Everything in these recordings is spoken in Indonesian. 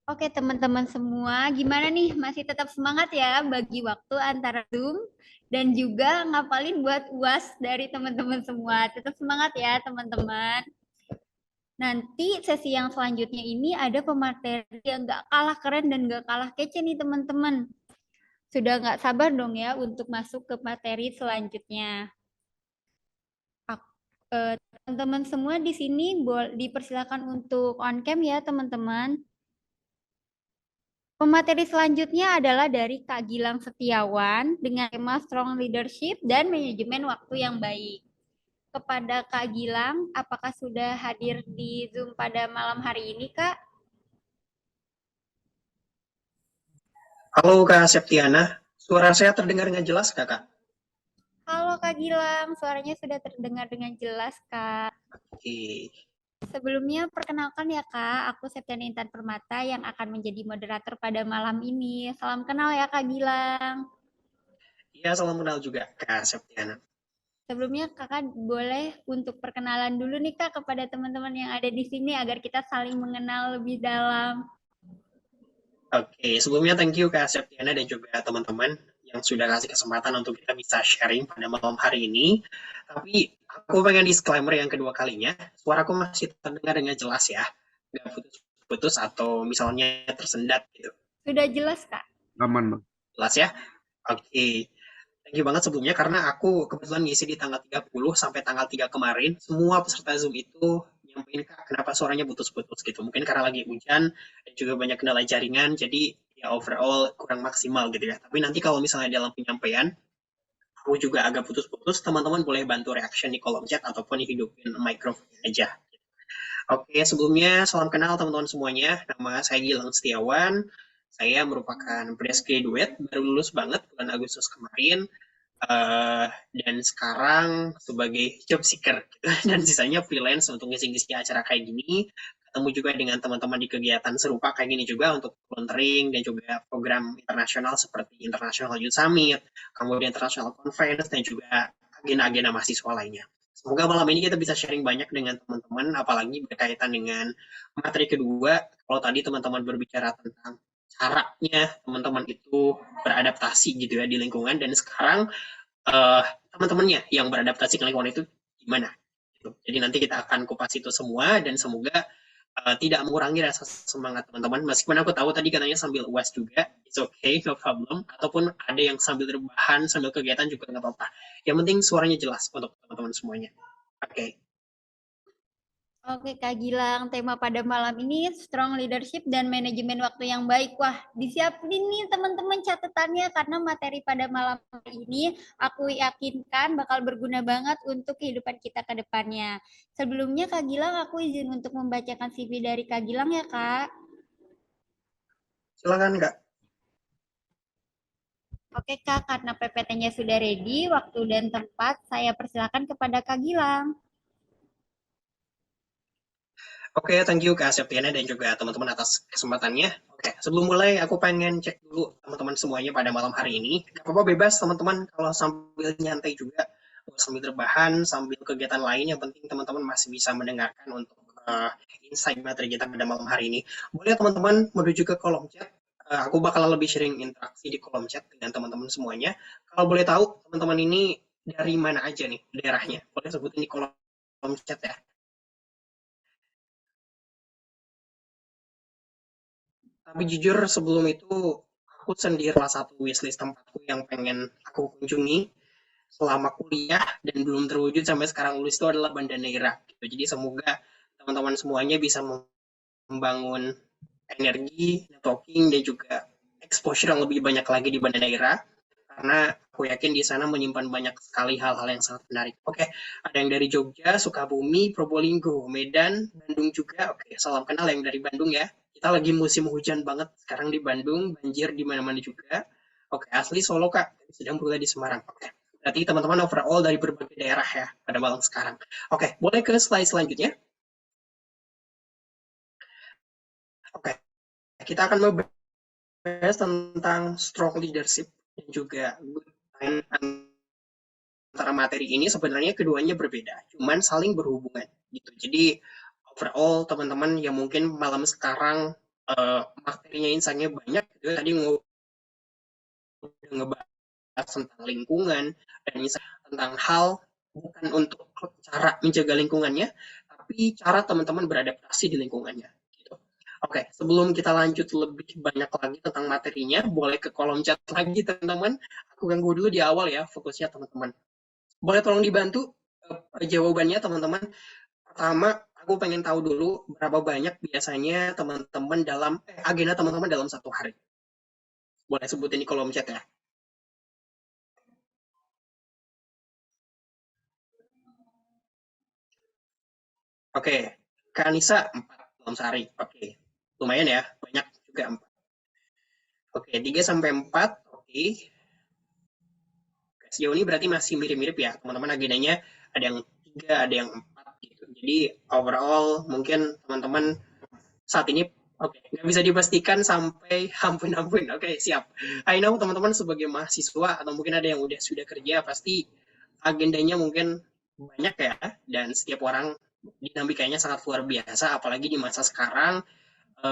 Oke, teman-teman semua, gimana nih? Masih tetap semangat ya bagi waktu antara Zoom dan juga ngapalin buat UAS dari teman-teman semua. Tetap semangat ya, teman-teman. Nanti sesi yang selanjutnya ini ada pemateri yang nggak kalah keren dan nggak kalah kece nih, teman-teman. Sudah nggak sabar dong ya untuk masuk ke materi selanjutnya. Teman-teman semua di sini dipersilakan untuk on cam ya, teman-teman. Pemateri selanjutnya adalah dari Kak Gilang Setiawan dengan tema Strong Leadership dan Manajemen Waktu yang Baik. Kepada Kak Gilang, apakah sudah hadir di Zoom pada malam hari ini, Kak? Halo Kak Septiana, suara saya terdengar dengan jelas Kakak? Halo Kak Gilang, suaranya sudah terdengar dengan jelas, Kak. Oke. Sebelumnya, perkenalkan ya Kak, aku Septiana Intan Permata yang akan menjadi moderator pada malam ini. Salam kenal ya Kak Gilang. Ya, salam kenal juga Kak Septiana. Sebelumnya kakak boleh untuk perkenalan dulu nih kak kepada teman-teman yang ada di sini agar kita saling mengenal lebih dalam. Oke, sebelumnya thank you Kak Septiana dan juga teman-teman yang sudah kasih kesempatan untuk kita bisa sharing pada malam hari ini. Tapi aku pengen disclaimer yang kedua kalinya, suaraku masih terdengar dengan jelas ya, nggak putus-putus atau misalnya tersendat gitu. Sudah jelas kak? Aman, Bang. Jelas ya? Oke. Thank you banget sebelumnya karena aku kebetulan ngisi di tanggal 30 sampai tanggal 3 kemarin. Semua peserta Zoom itu nyampein Kak, kenapa suaranya putus-putus gitu. Mungkin karena lagi hujan dan juga banyak kendala jaringan, jadi ya overall kurang maksimal gitu ya. Tapi nanti kalau misalnya dalam penyampaian, aku juga agak putus-putus, teman-teman boleh bantu reaction di kolom chat ataupun hidupin mikrofon aja. Oke, sebelumnya salam kenal teman-teman semuanya. Nama saya Gilang Setiawan. Saya merupakan fresh graduate, baru lulus banget bulan Agustus kemarin. Dan sekarang sebagai job seeker gitu. Dan sisanya freelance untuk ngisi-ngisi acara kayak gini, ketemu juga dengan teman-teman di kegiatan serupa kayak gini juga untuk volunteering dan juga program internasional seperti International Youth Summit, kemudian International Conference dan juga agenda-agenda mahasiswa lainnya. Semoga malam ini kita bisa sharing banyak dengan teman-teman, apalagi berkaitan dengan materi kedua. Kalau tadi teman-teman berbicara tentang caranya teman-teman itu beradaptasi gitu ya di lingkungan, dan sekarang teman-temannya yang beradaptasi ke lingkungan itu gimana gitu. Jadi nanti kita akan kupas itu semua dan semoga tidak mengurangi rasa semangat teman-teman. Meskipun aku tahu tadi katanya sambil UAS juga, it's okay, no problem. Ataupun ada yang sambil rebahan, sambil kegiatan juga nggak apa-apa. Yang penting suaranya jelas untuk teman-teman semuanya. Oke. Okay. Oke Kak Gilang, tema pada malam ini strong leadership dan manajemen waktu yang baik. Wah, disiapin nih teman-teman catatannya karena materi pada malam hari ini aku yakinkan bakal berguna banget untuk kehidupan kita ke depannya. Sebelumnya Kak Gilang, aku izin untuk membacakan CV dari Kak Gilang ya Kak. Silakan Kak. Oke Kak, karena PPT-nya sudah ready, waktu dan tempat saya persilakan kepada Kak Gilang. Oke, okay, thank you Kak Septiana dan juga teman-teman atas kesempatannya. Oke, okay, sebelum mulai aku pengen cek dulu teman-teman semuanya pada malam hari ini. Gak apa-apa bebas teman-teman kalau sambil nyantai juga, sambil terbahan, sambil kegiatan lain, yang penting teman-teman masih bisa mendengarkan untuk insight materi kita pada malam hari ini. Boleh teman-teman menuju ke kolom chat. Aku bakal lebih sering interaksi di kolom chat dengan teman-teman semuanya. Kalau boleh tahu teman-teman ini dari mana aja nih daerahnya? Boleh sebutin di kolom chat ya. Tapi jujur sebelum itu aku sendiri salah satu wishlist tempatku yang pengen aku kunjungi selama kuliah dan belum terwujud sampai sekarang lulus itu adalah Banda Neira. Gitu. Jadi semoga teman-teman semuanya bisa membangun energi, networking dan juga exposure yang lebih banyak lagi di Banda Neira karena aku yakin di sana menyimpan banyak sekali hal-hal yang sangat menarik. Oke, ada yang dari Jogja, Sukabumi, Probolinggo, Medan, Bandung juga. Oke, salam kenal yang dari Bandung ya. Kita lagi musim hujan banget sekarang di Bandung, banjir di mana-mana juga. Oke, asli Solo Kak, sedang berada di Semarang. Oke, berarti teman-teman overall dari berbagai daerah ya pada malam sekarang. Oke, boleh ke slide selanjutnya. Oke, kita akan membahas tentang strong leadership dan juga good time antara materi ini. Sebenarnya keduanya berbeda, cuman saling berhubungan gitu. Jadi overall teman-teman yang mungkin malam sekarang materinya insight-nya banyak gitu ya. Tadi ngebahas tentang lingkungan dan misalnya tentang hal bukan untuk cara menjaga lingkungannya, tapi cara teman-teman beradaptasi di lingkungannya. Gitu. Oke, sebelum kita lanjut lebih banyak lagi tentang materinya, boleh ke kolom chat lagi teman-teman. Aku ganggu dulu di awal ya, fokusnya teman-teman. Boleh tolong dibantu jawabannya teman-teman. Pertama, aku pengen tahu dulu berapa banyak biasanya teman-teman dalam agenda teman-teman dalam satu hari. Boleh sebutin di kolom chat ya. Oke, Kak Anissa 4 dalam sehari. Oke, lumayan ya, banyak juga 4. Oke, 3 sampai 4. Oke, sejauh ini berarti masih mirip-mirip ya, teman-teman agendanya ada yang 3, ada yang 4 gitu. Jadi overall mungkin teman-teman saat ini oke, nggak bisa dipastikan sampai ampun-ampun. Oke, siap. I know teman-teman sebagai mahasiswa atau mungkin ada yang sudah kerja pasti agendanya mungkin banyak ya dan setiap orang dinamikanya sangat luar biasa apalagi di masa sekarang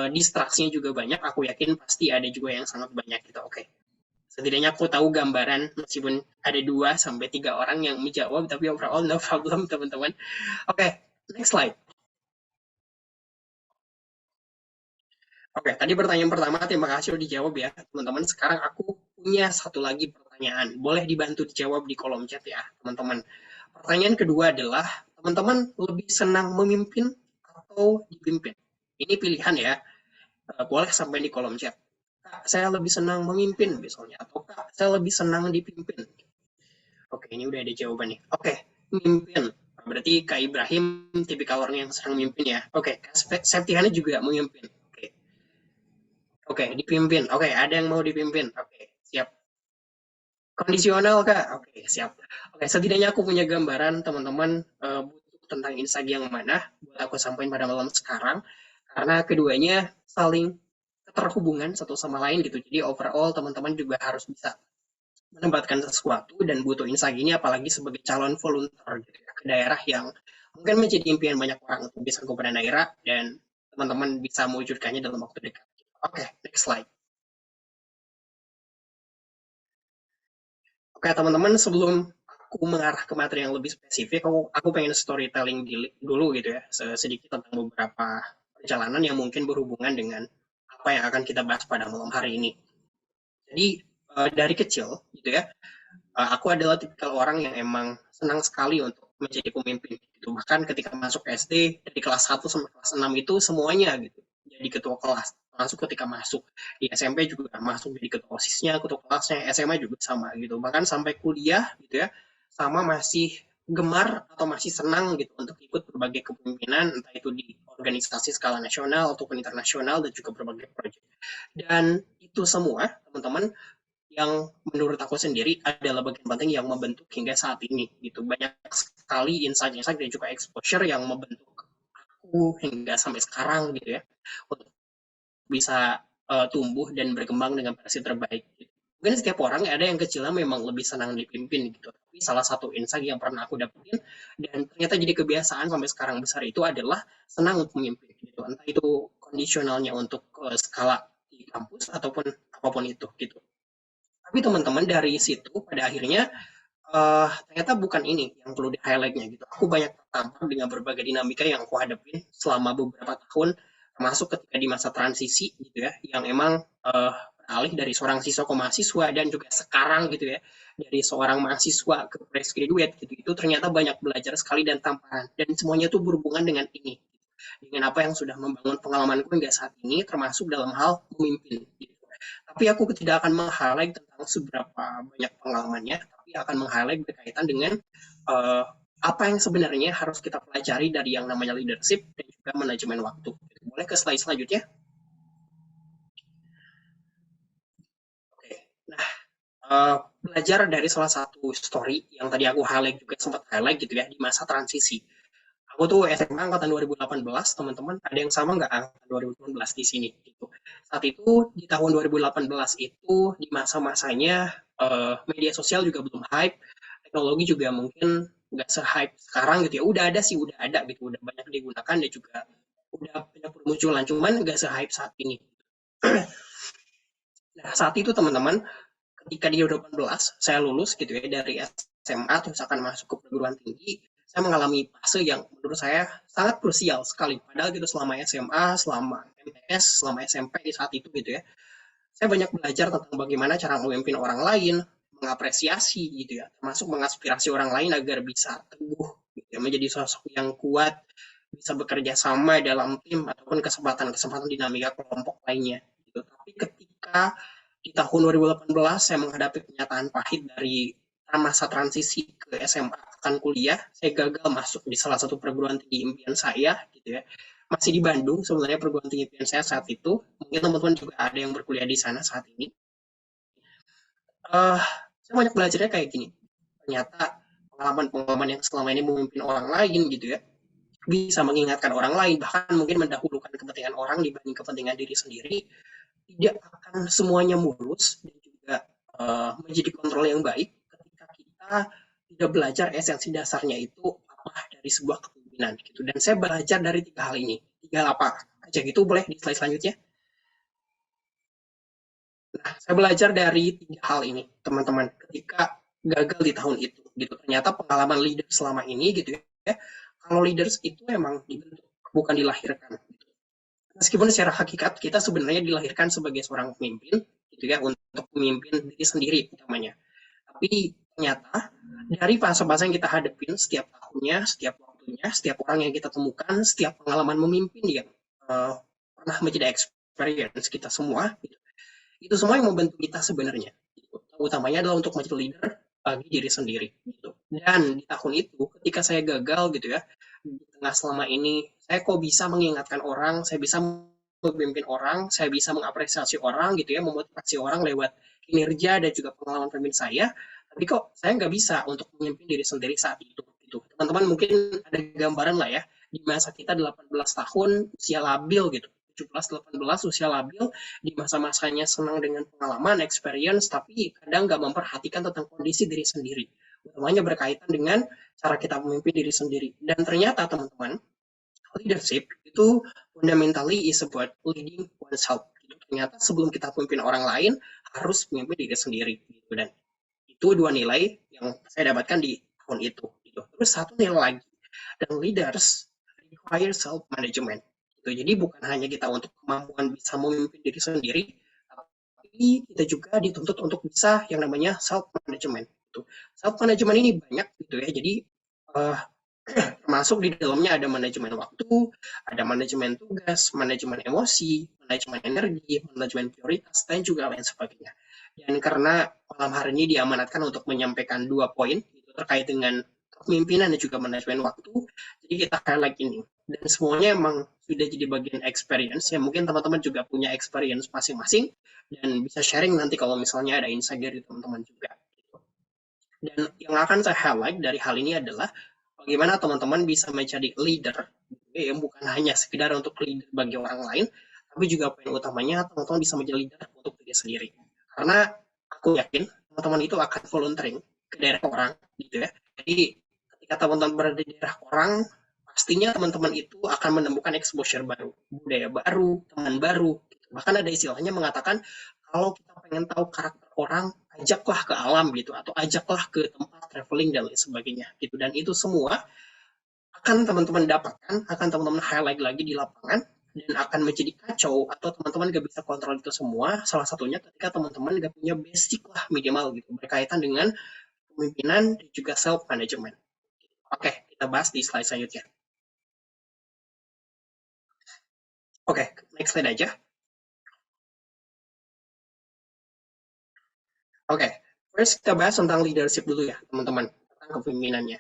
distraksinya juga banyak, aku yakin pasti ada juga yang sangat banyak gitu. Oke. Setidaknya aku tahu gambaran meskipun ada 2 sampai 3 orang yang menjawab, tapi overall no problem teman-teman. Oke, next slide. Oke, tadi pertanyaan pertama, terima kasih udah dijawab ya teman-teman. Sekarang aku punya satu lagi pertanyaan. Boleh dibantu dijawab di kolom chat ya teman-teman. Pertanyaan kedua adalah, teman-teman lebih senang memimpin atau dipimpin? Ini pilihan ya. Boleh sampai di kolom chat. Kak, saya lebih senang memimpin misalnya. Atau Kak, saya lebih senang dipimpin. Oke, ini udah ada jawaban nih. Oke, memimpin. Berarti Kak Ibrahim tipikal orang yang sering memimpin ya. Oke, Kak Septiana juga memimpin. Oke, oke, dipimpin. Oke, ada yang mau dipimpin. Oke, siap. Kondisional Kak. Oke, siap. Oke, setidaknya aku punya gambaran teman-teman butuh tentang insight yang mana buat aku sampaikan pada malam sekarang. Karena keduanya saling terhubungan satu sama lain gitu. Jadi overall teman-teman juga harus bisa menempatkan sesuatu dan butuh insight ini apalagi sebagai calon volunteer gitu ya, ke daerah yang mungkin menjadi impian banyak orang untuk bisa ke daerah dan teman-teman bisa mewujudkannya dalam waktu dekat. Oke, next slide. Oke, teman-teman, sebelum aku mengarah ke materi yang lebih spesifik, aku pengen storytelling dulu gitu ya, sedikit tentang beberapa perjalanan yang mungkin berhubungan dengan apa yang akan kita bahas pada malam hari ini. Jadi, dari kecil gitu ya, aku adalah tipikal orang yang emang senang sekali untuk menjadi pemimpin gitu. Bahkan ketika masuk SD dari kelas 1 sampai kelas 6 itu semuanya gitu. Jadi ketua kelas. Masuk ketika masuk di SMP juga masuk jadi ketua OSISnya, ketua kelasnya, SMA juga sama gitu. Bahkan sampai kuliah gitu ya, sama masih gemar atau masih senang gitu untuk ikut berbagai kepemimpinan entah itu di organisasi skala nasional ataupun internasional dan juga berbagai proyek. Dan itu semua teman-teman yang menurut aku sendiri adalah bagian penting yang membentuk hingga saat ini gitu. Banyak sekali insight-insight dan juga exposure yang membentuk aku hingga sampai sekarang gitu ya untuk bisa tumbuh dan berkembang dengan versi terbaik gitu. Mungkin setiap orang ada yang kecilnya memang lebih senang dipimpin gitu. Tapi salah satu insight yang pernah aku dapetin dan ternyata jadi kebiasaan sampai sekarang besar itu adalah senang untuk memimpin gitu. Entah itu kondisionalnya untuk skala di kampus ataupun apapun itu gitu. Tapi teman-teman dari situ pada akhirnya ternyata bukan ini yang perlu di-highlight-nya gitu. Aku banyak tertampar dengan berbagai dinamika yang aku hadapin selama beberapa tahun, termasuk ketika di masa transisi gitu ya, yang emang beralih dari seorang siswa ke mahasiswa dan juga sekarang gitu ya, dari seorang mahasiswa ke fresh graduate gitu, itu ternyata banyak belajar sekali dan tamparan. Dan semuanya itu berhubungan dengan ini, dengan apa yang sudah membangun pengalamanku hingga saat ini, termasuk dalam hal memimpin. Gitu. Tapi aku tidak akan meng-highlight tentang seberapa banyak pengalamannya, tapi akan meng-highlight berkaitan dengan uh, apa yang sebenarnya harus kita pelajari dari yang namanya leadership dan juga manajemen waktu. Boleh ke slide selanjutnya? Oke. Nah, belajar dari salah satu story yang tadi aku highlight juga sempat highlight gitu ya di masa transisi. Aku tuh SMA angkatan 2018, teman-teman. Ada yang sama nggak angkatan 2018 di sini? Gitu. Saat itu, di tahun 2018 itu, di masa-masanya media sosial juga belum hype, teknologi juga mungkin nggak se-hype sekarang gitu ya. Udah ada sih, udah ada gitu, udah banyak digunakan dan juga udah banyak bermunculan, cuman nggak se-hype saat ini. Nah, saat itu teman-teman, ketika di 2018 saya lulus gitu ya dari SMA terus akan masuk ke perguruan tinggi, saya mengalami fase yang menurut saya sangat krusial sekali. Padahal gitu selama SMA, selama MTS, selama SMP di saat itu gitu ya, saya banyak belajar tentang bagaimana cara memimpin orang lain, mengapresiasi gitu ya, termasuk mengaspirasi orang lain agar bisa teguh gitu ya, menjadi sosok yang kuat, bisa bekerja sama dalam tim ataupun kesempatan-kesempatan dinamika kelompok lainnya gitu. Tapi ketika di tahun 2018 saya menghadapi kenyataan pahit dari masa transisi ke SMA akan kuliah, saya gagal masuk di salah satu perguruan tinggi impian saya gitu ya. Masih di Bandung sebenarnya perguruan tinggi impian saya saat itu. Mungkin teman-teman juga ada yang berkuliah di sana saat ini. Uh, saya banyak belajarnya kayak gini. Ternyata pengalaman-pengalaman yang selama ini memimpin orang lain gitu ya, bisa mengingatkan orang lain, bahkan mungkin mendahulukan kepentingan orang dibanding kepentingan diri sendiri, tidak akan semuanya mulus dan juga menjadi kontrol yang baik ketika kita tidak belajar esensi dasarnya itu apa dari sebuah kepemimpinan gitu. Dan saya belajar dari 3 hal ini. 3 hal apa aja gitu, boleh di slide selanjutnya. Nah, saya belajar dari 3 hal ini, teman-teman, ketika gagal di tahun itu gitu. Ternyata pengalaman leader selama ini gitu ya, kalau leaders itu memang dibentuk, bukan dilahirkan. Gitu. Meskipun secara hakikat kita sebenarnya dilahirkan sebagai seorang pemimpin, gitu ya, untuk memimpin diri sendiri utamanya. Tapi ternyata dari fase-fase yang kita hadapin setiap tahunnya, setiap waktunya, setiap orang yang kita temukan, setiap pengalaman memimpin yang pernah menjadi experience kita semua, gitu, itu semua yang membantu kita sebenarnya. Gitu. Utamanya adalah untuk menjadi leader bagi diri sendiri. Gitu. Dan di tahun itu, ketika saya gagal gitu ya, di tengah selama ini, saya kok bisa mengingatkan orang, saya bisa memimpin orang, saya bisa mengapresiasi orang gitu ya, memotivasi orang lewat kinerja dan juga pengalaman pemimpin saya, tapi kok saya nggak bisa untuk memimpin diri sendiri saat itu. Gitu. Teman-teman mungkin ada gambaran lah ya, di masa kita 18 tahun, usia labil gitu, 17-18 usia labil, di masa-masanya senang dengan pengalaman, experience, tapi kadang nggak memperhatikan tentang kondisi diri sendiri. Utamanya berkaitan dengan cara kita memimpin diri sendiri. Dan ternyata teman-teman, leadership itu fundamentally is about leading oneself. Gitu. Ternyata sebelum kita memimpin orang lain, harus memimpin diri sendiri. Gitu. Dan itu 2 nilai yang saya dapatkan di tahun itu. Gitu. Terus satu nilai lagi, dan leaders require self-management. Gitu. Jadi bukan hanya kita untuk kemampuan bisa memimpin diri sendiri, tapi kita juga dituntut untuk bisa yang namanya self-management. Gitu. Self-management ini banyak gitu ya, jadi uh, termasuk di dalamnya ada manajemen waktu, ada manajemen tugas, manajemen emosi, manajemen energi, manajemen prioritas, dan juga lain sebagainya. Dan karena malam hari ini diamanatkan untuk menyampaikan 2 poin itu terkait dengan kepemimpinan dan juga manajemen waktu, jadi kita highlight ini. Dan semuanya emang sudah jadi bagian experience, ya mungkin teman-teman juga punya experience masing-masing, dan bisa sharing nanti kalau misalnya ada insight dari teman-teman juga. Dan yang akan saya highlight dari hal ini adalah bagaimana teman-teman bisa menjadi leader yang bukan hanya sekedar untuk leader bagi orang lain, tapi juga poin utamanya teman-teman bisa menjadi leader untuk diri sendiri. Karena aku yakin teman-teman itu akan volunteering ke daerah orang gitu ya. Jadi ketika teman-teman berada di daerah orang, pastinya teman-teman itu akan menemukan exposure baru, budaya baru, teman baru. Bahkan ada istilahnya mengatakan kalau kita pengen tahu karakter orang, ajaklah ke alam gitu, atau ajaklah ke tempat traveling dan lain sebagainya gitu. Dan itu semua akan teman-teman dapatkan, akan teman-teman highlight lagi di lapangan, dan akan menjadi kacau atau teman-teman gak bisa kontrol itu semua. Salah satunya ketika teman-teman gak punya basic lah minimal gitu berkaitan dengan pemimpinan dan juga self management. Oke, kita bahas di slide selanjutnya. Oke, next slide aja. Oke, first kita bahas tentang leadership dulu ya, teman-teman, tentang kepemimpinannya.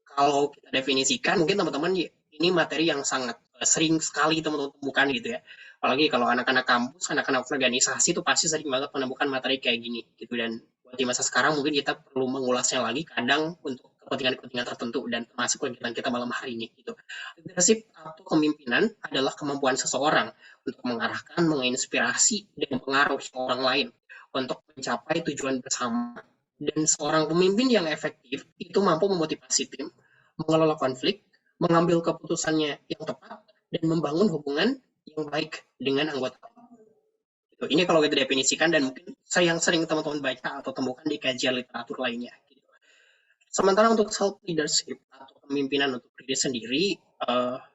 Kalau kita definisikan, mungkin teman-teman ini materi yang sangat sering sekali teman-teman temukan gitu ya. Apalagi kalau anak-anak kampus, anak-anak organisasi itu pasti sering banget menemukan materi kayak gini gitu. Dan buat di masa sekarang mungkin kita perlu mengulasnya lagi kadang untuk kepentingan-kepentingan tertentu dan termasuk kegiatan kita malam hari ini gitu. Leadership atau kepemimpinan adalah kemampuan seseorang untuk mengarahkan, menginspirasi, dan mempengaruhi orang lain untuk mencapai tujuan bersama. Dan seorang pemimpin yang efektif itu mampu memotivasi tim, mengelola konflik, mengambil keputusannya yang tepat, dan membangun hubungan yang baik dengan anggota. Gitu. Ini kalau kita definisikan dan mungkin saya yang sering teman-teman baca atau temukan di kajian literatur lainnya. Gitu. Sementara untuk self leadership atau kepemimpinan untuk diri sendiri,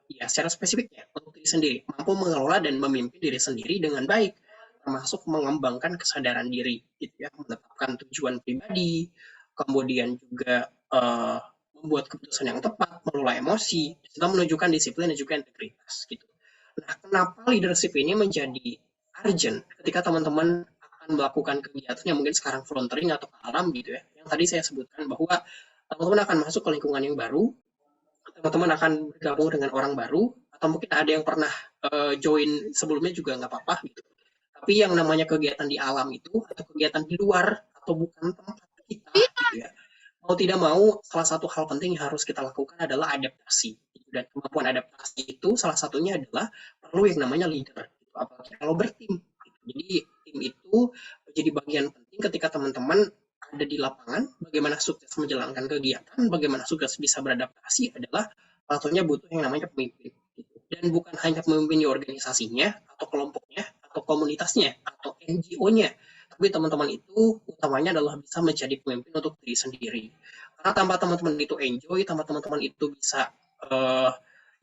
ya secara spesifiknya untuk diri sendiri mampu mengelola dan memimpin diri sendiri dengan baik, termasuk mengembangkan kesadaran diri, gitu ya, menetapkan tujuan pribadi, kemudian juga membuat keputusan yang tepat, mengelola emosi, serta menunjukkan disiplin dan juga integritas, gitu. Nah, kenapa leadership ini menjadi urgent ketika teman-teman akan melakukan kegiatan yang mungkin sekarang volunteering atau ke alam gitu ya, yang tadi saya sebutkan bahwa teman-teman akan masuk ke lingkungan yang baru, teman-teman akan bergabung dengan orang baru, atau mungkin ada yang pernah join sebelumnya juga nggak apa-apa gitu. Tapi yang namanya kegiatan di alam itu, atau kegiatan di luar, atau bukan tempat kita gitu ya, mau tidak mau, salah satu hal penting yang harus kita lakukan adalah adaptasi. Dan kemampuan adaptasi itu salah satunya adalah perlu yang namanya leader. Apalagi kalau bertim. Jadi tim itu menjadi bagian penting ketika teman-teman ada di lapangan, bagaimana sukses menjalankan kegiatan, bagaimana sukses bisa beradaptasi adalah satunya butuh yang namanya pemimpin. Dan bukan hanya pemimpin di organisasinya, atau kelompoknya, atau komunitasnya, atau NGO-nya, tapi teman-teman itu utamanya adalah bisa menjadi pemimpin untuk diri sendiri. Karena tanpa teman-teman itu enjoy, tanpa teman-teman itu bisa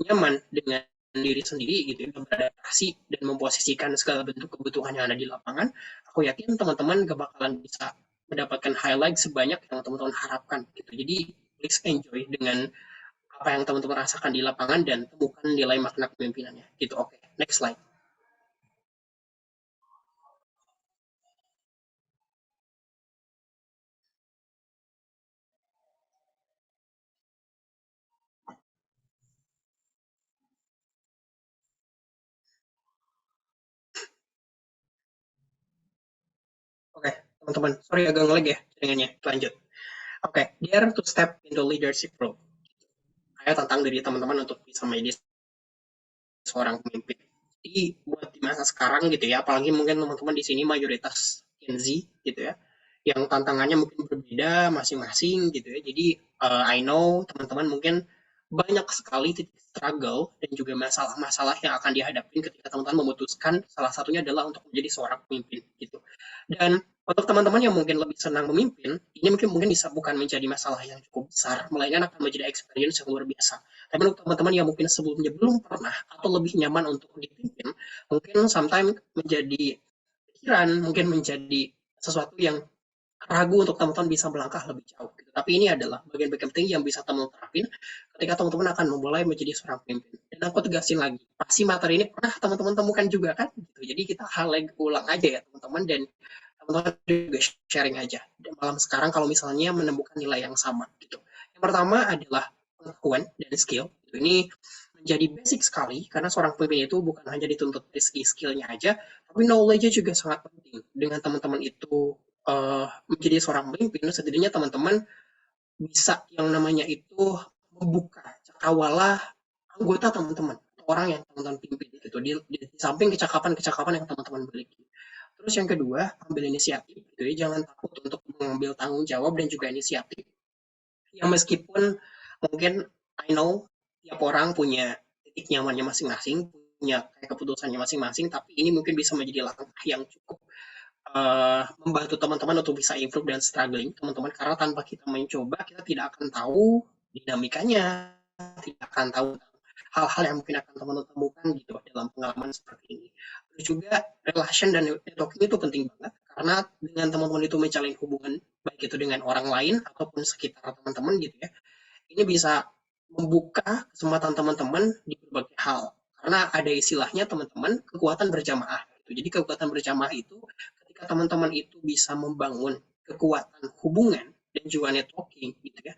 nyaman dengan diri sendiri gitu ya, beradaptasi dan memposisikan segala bentuk kebutuhan yang ada di lapangan, aku yakin teman-teman gak bakalan bisa mendapatkan highlight sebanyak yang teman-teman harapkan gitu. Jadi please enjoy dengan apa yang teman-teman rasakan di lapangan dan temukan nilai makna kepemimpinannya gitu. Oke, next slide. Oke, teman-teman, sorry agak ngelag ya jaringannya. Lanjut. Oke, dare to step into leadership role. Kayak tentang diri teman-teman untuk bisa menjadi seorang pemimpin. Jadi buat di masa sekarang gitu ya, apalagi mungkin teman-teman di sini mayoritas Gen Z gitu ya, yang tantangannya mungkin berbeda masing-masing gitu ya. Jadi I know teman-teman mungkin banyak sekali titik struggle dan juga masalah-masalah yang akan dihadapi ketika teman-teman memutuskan salah satunya adalah untuk menjadi seorang pemimpin gitu. Dan untuk teman-teman yang mungkin lebih senang memimpin, ini mungkin bisa bukan menjadi masalah yang cukup besar, melainkan akan menjadi experience yang luar biasa. Tapi untuk teman-teman yang mungkin sebelumnya belum pernah atau lebih nyaman untuk dipimpin, mungkin sometimes menjadi pikiran, mungkin menjadi sesuatu yang ragu untuk teman-teman bisa melangkah lebih jauh. Gitu. Tapi ini adalah bagian-bagian penting yang bisa teman-teman terapin ketika teman-teman akan memulai menjadi seorang pemimpin. Dan aku tegasin lagi, pasti materi ini pernah teman-teman temukan juga kan? Gitu. Jadi kita highlight ulang aja ya teman-teman dan teman-teman juga sharing aja. Dan malam sekarang kalau misalnya menemukan nilai yang sama gitu. Yang pertama adalah pengetahuan dan skill. Gitu. Ini menjadi basic sekali karena seorang pemimpin itu bukan hanya dituntut dari segi skillnya aja, tapi knowledge-nya juga sangat penting. Dengan teman-teman itu menjadi seorang pemimpin, setidaknya teman-teman bisa yang namanya itu membuka cakrawala anggota teman-teman, orang yang teman-teman pimpin gitu, di samping kecakapan-kecakapan yang teman-teman miliki. Terus yang kedua, ambil inisiatif gitu ya, jangan takut untuk mengambil tanggung jawab dan juga inisiatif. Ya meskipun mungkin I know tiap orang punya titik nyamannya masing-masing, punya kayak keputusannya masing-masing, tapi ini mungkin bisa menjadi langkah yang cukup membantu teman-teman untuk bisa improve dan struggling teman-teman karena tanpa kita mencoba kita tidak akan tahu dinamikanya, tidak akan tahu hal-hal yang mungkin akan teman-teman temukan gitu dalam pengalaman seperti ini. Terus juga relation dan networking itu penting banget karena dengan teman-teman itu menjalin hubungan baik itu dengan orang lain ataupun sekitar teman-teman gitu ya, ini bisa membuka kesempatan teman-teman di berbagai hal karena ada istilahnya teman-teman kekuatan berjamaah gitu. Jadi kekuatan berjamaah itu ketika teman-teman itu bisa membangun kekuatan hubungan dan juga networking gitu ya,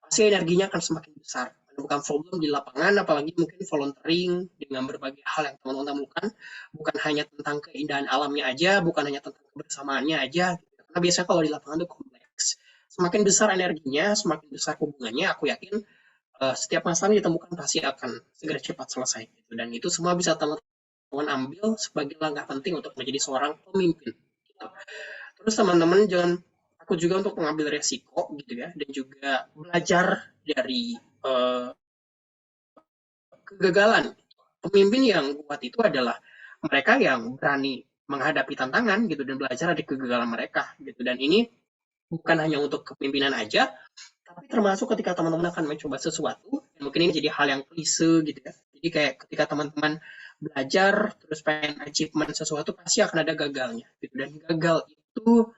pasti energinya akan semakin besar menemukan problem di lapangan, apalagi mungkin volunteering dengan berbagai hal yang teman-teman temukan, bukan hanya tentang keindahan alamnya aja, bukan hanya tentang kebersamaannya aja gitu. Karena biasanya kalau di lapangan itu kompleks, semakin besar energinya, semakin besar hubungannya, aku yakin setiap masalah yang ditemukan pasti akan segera cepat selesai gitu. Dan itu semua bisa teman-teman ambil sebagai langkah penting untuk menjadi seorang pemimpin gitu. Terus teman-teman jangan takut juga untuk mengambil resiko gitu ya, dan juga belajar dari kegagalan. Pemimpin yang kuat itu adalah mereka yang berani menghadapi tantangan gitu dan belajar dari kegagalan mereka gitu. Dan ini bukan hanya untuk kepemimpinan aja, tapi termasuk ketika teman-teman akan mencoba sesuatu, mungkin ini jadi hal yang klise gitu ya. Jadi kayak ketika teman-teman belajar terus pengen achievement sesuatu pasti akan ada gagalnya gitu. Dan gagal itu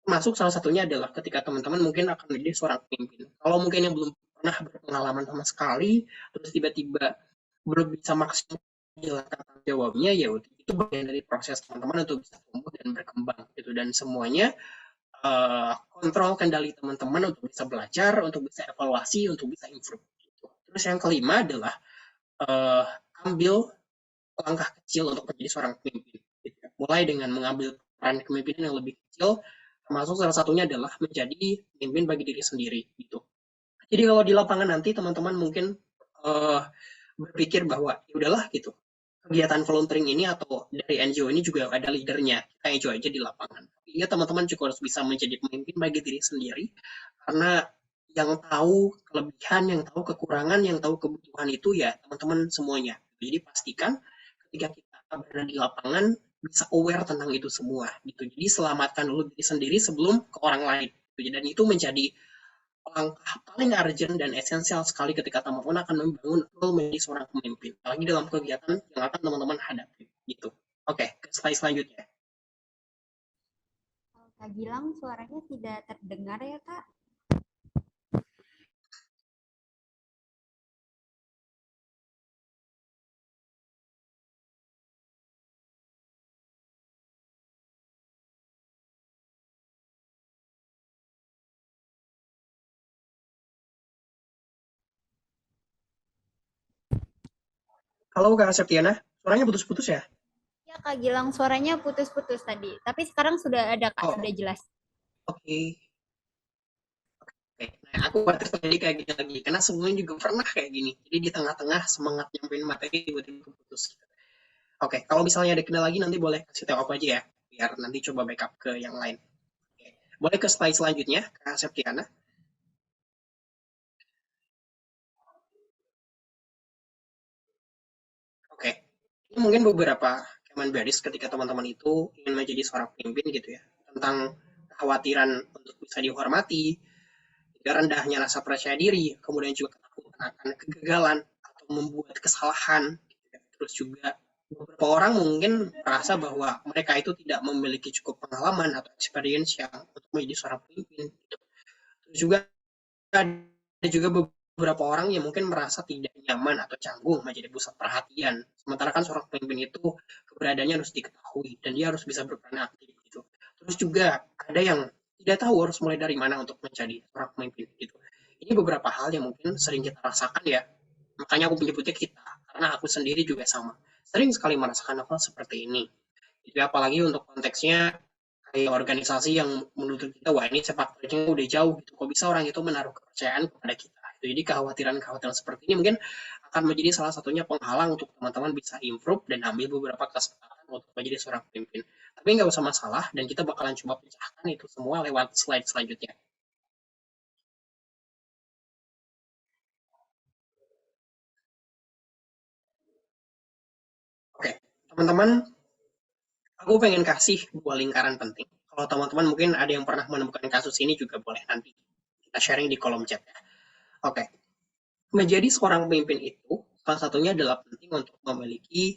masuk salah satunya adalah ketika teman-teman mungkin akan menjadi seorang pemimpin. Kalau mungkin yang belum pernah berpengalaman sama sekali, terus tiba-tiba belum bisa maksimal menjalankan tanggung jawabnya, ya itu bagian dari proses teman-teman untuk bisa tumbuh dan berkembang gitu. Dan semuanya kontrol kendali teman-teman untuk bisa belajar, untuk bisa evaluasi, untuk bisa improve. Gitu. Terus yang kelima adalah uh, ambil langkah kecil untuk menjadi seorang pemimpin. Gitu. Mulai dengan mengambil peran kepemimpinan yang lebih kecil, termasuk salah satunya adalah menjadi pemimpin bagi diri sendiri. Gitu. Jadi kalau di lapangan nanti teman-teman mungkin uh, berpikir bahwa ya udahlah gitu, kegiatan volunteering ini atau dari NGO ini juga ada leadernya, kita enjoy aja di lapangan. Iya teman-teman juga harus bisa menjadi pemimpin bagi diri sendiri, karena yang tahu kelebihan, yang tahu kekurangan, yang tahu kebutuhan itu ya teman-teman semuanya. Jadi pastikan ketika kita berada di lapangan bisa aware tentang itu semua gitu. Jadi selamatkan dulu diri sendiri sebelum ke orang lain. Gitu. Dan itu menjadi langkah paling urgent dan esensial sekali ketika teman-teman akan membangun role menjadi seorang pemimpin, apalagi dalam kegiatan yang akan teman-teman hadapi gitu. Oke, ke slide selanjutnya. Kak Gilang suaranya tidak terdengar ya Kak? Halo Kak Septiana, suaranya putus-putus ya? Ya Kak Gilang suaranya putus-putus tadi. Tapi sekarang sudah ada Kak, sudah Oh, jelas. oke. Oke, nah aku khawatir terjadi kayak gini lagi, karena sebelumnya juga pernah kayak gini. Jadi di tengah-tengah semangat nyampein materi tiba-tiba keputus. Oke, kalau misalnya ada kendala lagi nanti boleh kasih tahu aku aja ya, biar nanti coba backup ke yang lain. Oke. Boleh ke slide selanjutnya, Kak Septiana. Oke, ini mungkin beberapa common barriers ketika teman-teman itu ingin menjadi seorang pemimpin gitu ya, tentang kekhawatiran untuk bisa dihormati, tidak rendahnya rasa percaya diri, kemudian juga ketakutan akan kegagalan atau membuat kesalahan, gitu ya. Terus juga beberapa orang mungkin merasa bahwa mereka itu tidak memiliki cukup pengalaman atau experience yang untuk menjadi seorang pemimpin. Gitu. Terus juga ada juga beberapa orang yang mungkin merasa tidak nyaman atau canggung menjadi pusat perhatian. Sementara kan seorang pemimpin itu keberadaannya harus diketahui dan dia harus bisa berperan aktif gitu. Terus juga ada yang tidak tahu harus mulai dari mana untuk menjadi seorang pemimpin gitu. Ini beberapa hal yang mungkin sering kita rasakan ya. Makanya aku menyebutnya kita karena aku sendiri juga sama. Sering sekali merasakan hal seperti ini. Jadi apalagi untuk konteksnya kayak organisasi yang menuntut kita, wah ini sepak terjangnya udah jauh gitu, kok bisa orang itu menaruh kepercayaan kepada kita gitu. Jadi kekhawatiran-kekhawatiran seperti ini mungkin akan menjadi salah satunya penghalang untuk teman-teman bisa improve dan ambil beberapa kesempatan untuk menjadi seorang pemimpin. Tapi nggak usah masalah dan kita bakalan coba pecahkan itu semua lewat slide selanjutnya. Oke, teman-teman, aku pengen kasih dua lingkaran penting. Kalau teman-teman mungkin ada yang pernah menemukan kasus ini juga boleh nanti kita sharing di kolom chat ya. Oke, menjadi seorang pemimpin itu salah satunya adalah penting untuk memiliki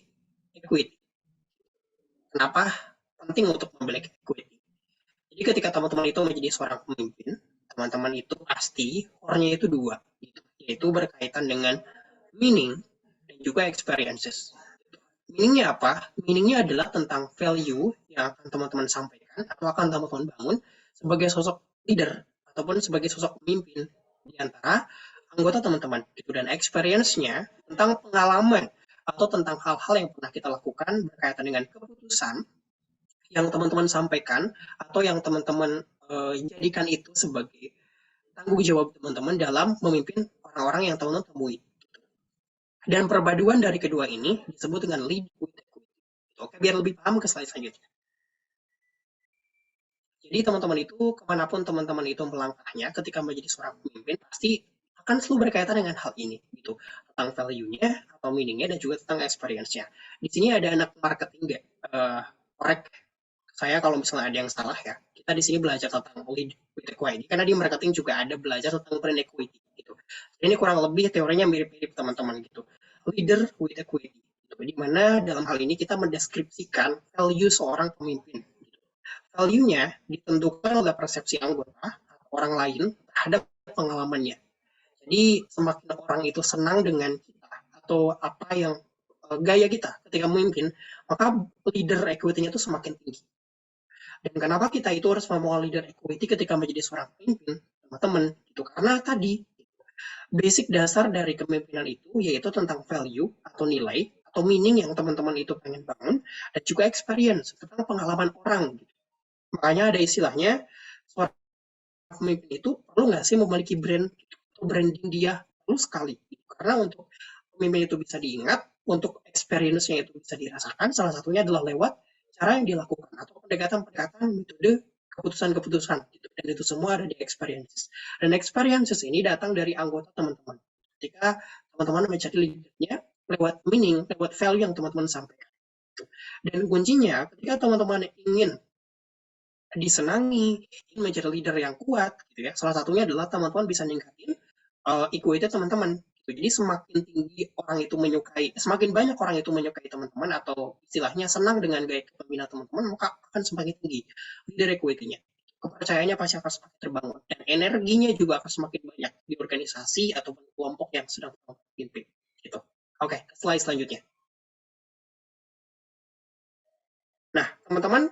equity. Kenapa penting untuk memiliki equity? Jadi ketika teman-teman itu menjadi seorang pemimpin, teman-teman itu pasti core-nya itu dua, yaitu berkaitan dengan meaning dan juga experiences. Meaningnya apa? Meaningnya adalah tentang value yang akan teman-teman sampaikan atau akan teman-teman bangun sebagai sosok leader ataupun sebagai sosok pemimpin di antara anggota teman-teman gitu. Dan experience-nya tentang pengalaman atau tentang hal-hal yang pernah kita lakukan berkaitan dengan keputusan yang teman-teman sampaikan atau yang teman-teman jadikan itu sebagai tanggung jawab teman-teman dalam memimpin orang-orang yang teman-teman temui. Dan perpaduan dari kedua ini disebut dengan lead with equity. Oke, biar lebih paham ke slide selanjutnya. Jadi teman-teman itu kemanapun teman-teman itu melangkahnya ketika menjadi seorang pemimpin pasti akan selalu berkaitan dengan hal ini gitu, tentang value-nya atau meaning-nya dan juga tentang experience-nya. Di sini ada anak marketing nggak? Korek saya kalau misalnya ada yang salah ya. Kita di sini belajar tentang lead with equity karena di marketing juga ada belajar tentang brand equity gitu. Ini kurang lebih teorinya mirip-mirip teman-teman gitu. Leader with equity gitu. Di mana dalam hal ini kita mendeskripsikan value seorang pemimpin. Gitu. Value-nya ditentukan oleh persepsi anggota atau orang lain terhadap pengalamannya. Jadi semakin orang itu senang dengan kita atau apa yang gaya kita ketika memimpin, maka leader equity-nya itu semakin tinggi. Dan kenapa kita itu harus membawa leader equity ketika menjadi seorang pemimpin, teman-teman? Gitu. Karena tadi basic dasar dari kepemimpinan itu yaitu tentang value atau nilai atau meaning yang teman-teman itu pengen bangun dan juga experience tentang pengalaman orang. Gitu. Makanya ada istilahnya seorang pemimpin itu perlu nggak sih memiliki brand atau branding dia perlu sekali. Gitu. Karena untuk pemimpin itu bisa diingat, untuk experience-nya itu bisa dirasakan, salah satunya adalah lewat cara yang dilakukan atau pendekatan-pendekatan metode keputusan-keputusan gitu. Dan itu semua ada di experiences. Dan experiences ini datang dari anggota teman-teman. Ketika teman-teman mencari leadernya lewat meaning, lewat value yang teman-teman sampaikan. Dan kuncinya ketika teman-teman ingin disenangi, ingin menjadi leader yang kuat gitu ya. Salah satunya adalah teman-teman bisa ningkatin equity teman-teman. Gitu. Jadi semakin tinggi orang itu menyukai, semakin banyak orang itu menyukai teman-teman atau istilahnya senang dengan gaya kepemimpinan teman-teman, maka akan semakin tinggi leader equity-nya. Kepercayaannya pasti akan semakin terbangun dan energinya juga akan semakin banyak di organisasi ataupun kelompok yang sedang pimpin. Gitu. Oke, slide selanjutnya. Nah, teman-teman,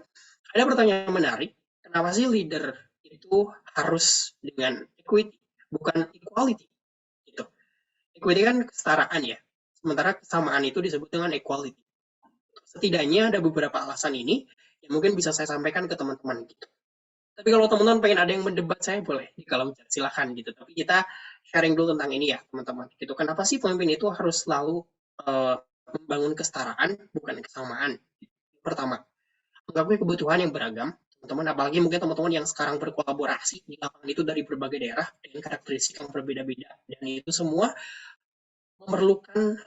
ada pertanyaan menarik. Kenapa sih leader itu harus dengan equity, bukan equality? Gitu. Equity kan kesetaraan ya. Sementara kesamaan itu disebut dengan equality. Setidaknya ada beberapa alasan ini yang mungkin bisa saya sampaikan ke teman-teman gitu. Tapi kalau teman-teman pengen ada yang mendebat saya boleh di kolom chat silahkan gitu. Tapi kita sharing dulu tentang ini ya teman-teman. Gitu. Kenapa sih pemimpin itu harus selalu membangun kesetaraan bukan kesamaan? Pertama, mengakui kebutuhan yang beragam teman-teman, apalagi mungkin teman-teman yang sekarang berkolaborasi di lapangan itu dari berbagai daerah dengan karakteristik yang berbeda-beda dan itu semua memerlukan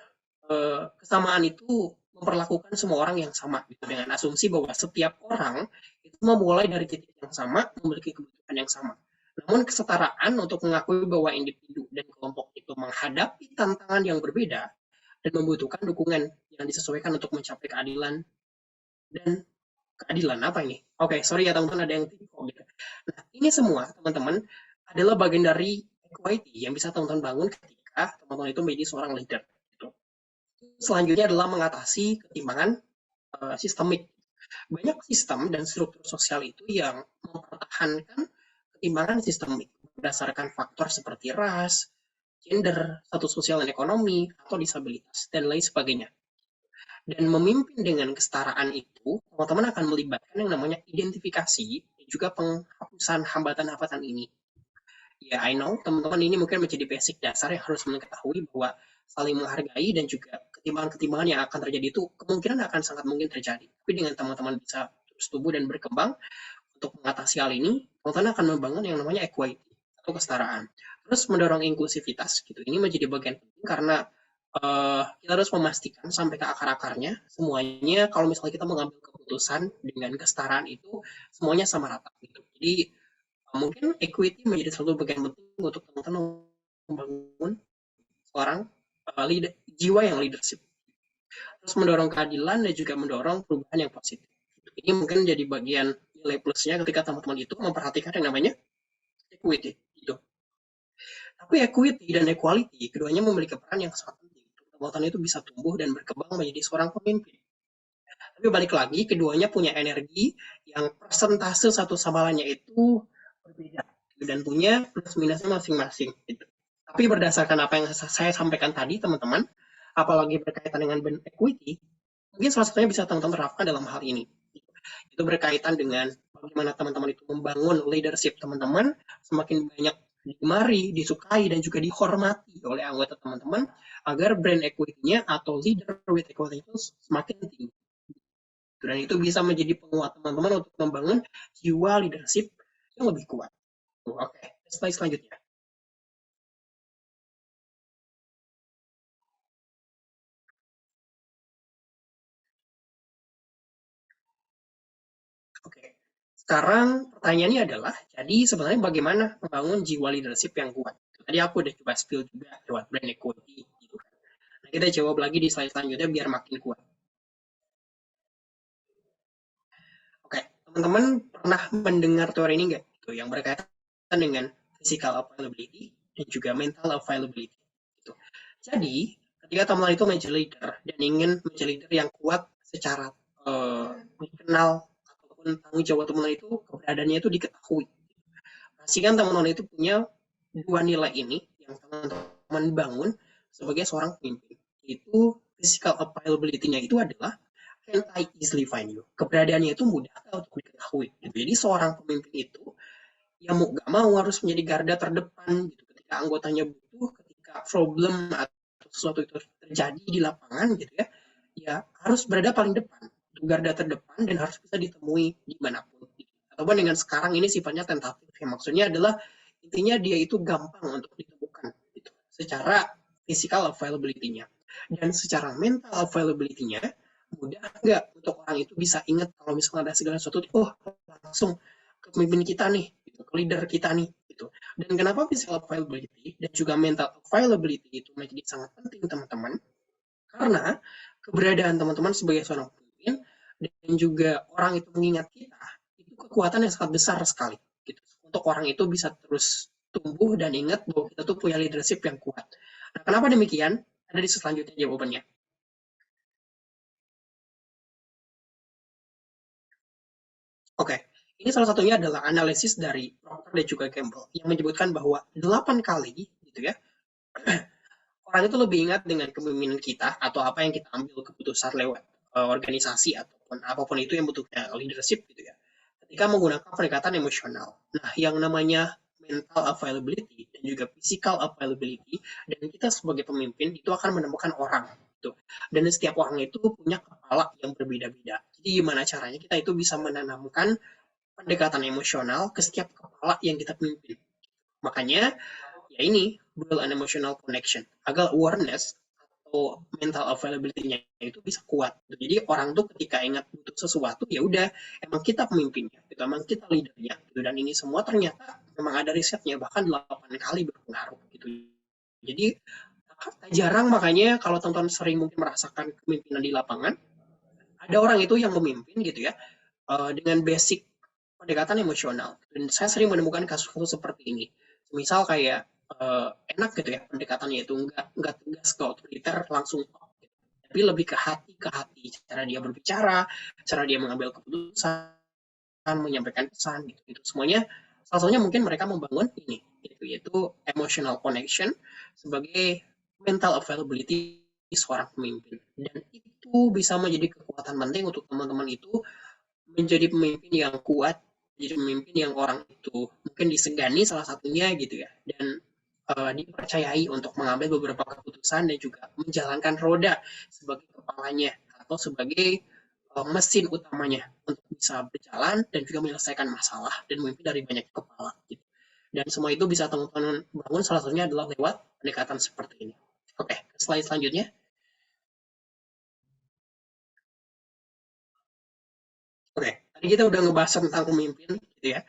kesamaan itu memperlakukan semua orang yang sama gitu dengan asumsi bahwa setiap orang itu memulai dari titik yang sama memiliki kebutuhan yang sama. Namun kesetaraan untuk mengakui bahwa individu dan kelompok itu menghadapi tantangan yang berbeda dan membutuhkan dukungan yang disesuaikan untuk mencapai keadilan dan keadilan apa ini? Oke, sorry ya teman-teman ada yang typo gitu. Nah, ini semua teman-teman adalah bagian dari equity yang bisa teman-teman bangun ketika teman-teman itu menjadi seorang leader. Gitu. Selanjutnya adalah mengatasi ketimpangan sistemik. Banyak sistem dan struktur sosial itu yang mempertahankan ketimpangan sistemik berdasarkan faktor seperti ras, gender, status sosial dan ekonomi, atau disabilitas, dan lain sebagainya. Dan memimpin dengan kesetaraan itu, teman-teman akan melibatkan yang namanya identifikasi dan juga penghapusan hambatan-hambatan ini. Ya, I know, teman-teman ini mungkin menjadi basic dasar yang harus mengetahui bahwa saling menghargai dan juga ketimpangan-ketimpangan yang akan terjadi itu kemungkinan akan sangat mungkin terjadi. Tapi dengan teman-teman bisa terus tumbuh dan berkembang untuk mengatasi hal ini, teman-teman akan membangun yang namanya equity atau kesetaraan. Terus mendorong inklusivitas gitu. Ini menjadi bagian penting karena kita harus memastikan sampai ke akar-akarnya semuanya kalau misalnya kita mengambil keputusan dengan kesetaraan itu semuanya sama rata gitu. Jadi mungkin equity menjadi satu bagian penting untuk teman-teman membangun seorang jiwa yang leadership. Terus mendorong keadilan dan juga mendorong perubahan yang positif. Ini mungkin jadi bagian nilai plusnya ketika teman-teman itu memperhatikan yang namanya equity. Gitu. Tapi equity dan equality keduanya memiliki peran yang sangat penting. Teman-teman itu bisa tumbuh dan berkembang menjadi seorang pemimpin. Tapi balik lagi, keduanya punya energi yang persentase satu sama lainnya itu berbeda dan punya plus minusnya masing-masing. Gitu. Tapi berdasarkan apa yang saya sampaikan tadi, teman-teman, apalagi berkaitan dengan brand equity, mungkin salah satunya bisa teman-teman terapkan dalam hal ini. Itu berkaitan dengan bagaimana teman-teman itu membangun leadership teman-teman, semakin banyak digemari, disukai, dan juga dihormati oleh anggota teman-teman, agar brand equity-nya atau leader with equity itu semakin tinggi. Dan itu bisa menjadi penguat teman-teman untuk membangun jiwa leadership yang lebih kuat. Oke, slide selanjutnya. Oke. Sekarang pertanyaannya adalah, jadi sebenarnya bagaimana membangun jiwa leadership yang kuat? Tadi aku udah coba spill juga lewat brand equity gitu kan. Nah, kita jawab lagi di slide selanjutnya biar makin kuat. Oke, teman-teman pernah mendengar teori ini nggak? Itu yang berkaitan dengan physical availability dan juga mental availability. Gitu. Jadi, ketika teman-teman itu menjadi leader dan ingin menjadi leader yang kuat secara dikenal ataupun tanggung jawab teman-teman itu keberadaannya itu diketahui. Pastikan teman-teman itu punya dua nilai ini yang teman-teman bangun sebagai seorang pemimpin. Itu physical availability-nya itu adalah can I easily find you. Keberadaannya itu mudah untuk diketahui. Gitu. Jadi seorang pemimpin itu ya mau gak mau harus menjadi garda terdepan gitu. Ketika anggotanya butuh, ketika problem atau sesuatu itu terjadi di lapangan gitu ya, ya harus berada paling depan, garda terdepan dan harus bisa ditemui dimanapun. Gitu. Ataupun dengan sekarang ini sifatnya tentatif. Ya, maksudnya adalah intinya dia itu gampang untuk ditemukan gitu. Secara physical availability-nya. Dan secara mental availability-nya, mudah nggak untuk orang itu bisa ingat kalau misalnya ada segala sesuatu, oh langsung ke pemimpin kita nih, gitu, ke leader kita nih. Gitu. Dan kenapa physical availability dan juga mental availability itu menjadi sangat penting teman-teman? Karena keberadaan teman-teman sebagai seorang pemimpin dan juga orang itu mengingat kita, itu kekuatan yang sangat besar sekali. Gitu. Untuk orang itu bisa terus tumbuh dan ingat bahwa kita tuh punya leadership yang kuat. Nah, kenapa demikian? Ada di selanjutnya jawabannya. Oke, ini salah satunya adalah analisis dari Procter dan juga Campbell yang menyebutkan bahwa 8 kali gitu ya, orang itu lebih ingat dengan kepemimpinan kita atau apa yang kita ambil keputusan lewat organisasi ataupun apapun itu yang bentuknya leadership gitu ya. Ketika menggunakan pendekatan emosional. Nah, yang namanya mental availability dan juga physical availability dan kita sebagai pemimpin itu akan menemukan orang gitu. Dan setiap orang itu punya kepala yang berbeda-beda. Jadi gimana caranya kita itu bisa menanamkan pendekatan emosional ke setiap kepala yang kita pimpin. Makanya ya ini build an emotional connection agar awareness atau mental availability-nya itu bisa kuat. Jadi orang tuh ketika ingat butuh sesuatu ya udah emang kita pemimpinnya, gitu, emang kita leadernya gitu. Dan ini semua ternyata memang ada risetnya bahkan 8 kali berpengaruh gitu. Jadi jarang makanya kalau teman-teman sering mungkin merasakan kepemimpinan di lapangan, ada orang itu yang memimpin gitu ya dengan basic pendekatan emosional. Dan saya sering menemukan kasus-kasus seperti ini. Misal kayak enak gitu ya pendekatannya itu nggak tegas ke otoriter langsung tapi lebih ke hati cara dia berbicara, cara dia mengambil keputusan, menyampaikan pesan gitu, gitu. Semuanya salah satunya mungkin mereka membangun ini gitu, yaitu emotional connection sebagai mental availability seorang pemimpin dan itu bisa menjadi kekuatan penting untuk teman-teman itu menjadi pemimpin yang kuat, jadi pemimpin yang orang itu mungkin disegani salah satunya gitu ya, dan dipercayai untuk mengambil beberapa keputusan dan juga menjalankan roda sebagai kepalanya atau sebagai mesin utamanya untuk bisa berjalan dan juga menyelesaikan masalah dan memimpin dari banyak kepala. Gitu. Dan semua itu bisa teman-teman bangun salah satunya adalah lewat pendekatan seperti ini. Oke, slide selanjutnya. Oke, tadi kita udah ngebahas tentang pemimpin gitu ya.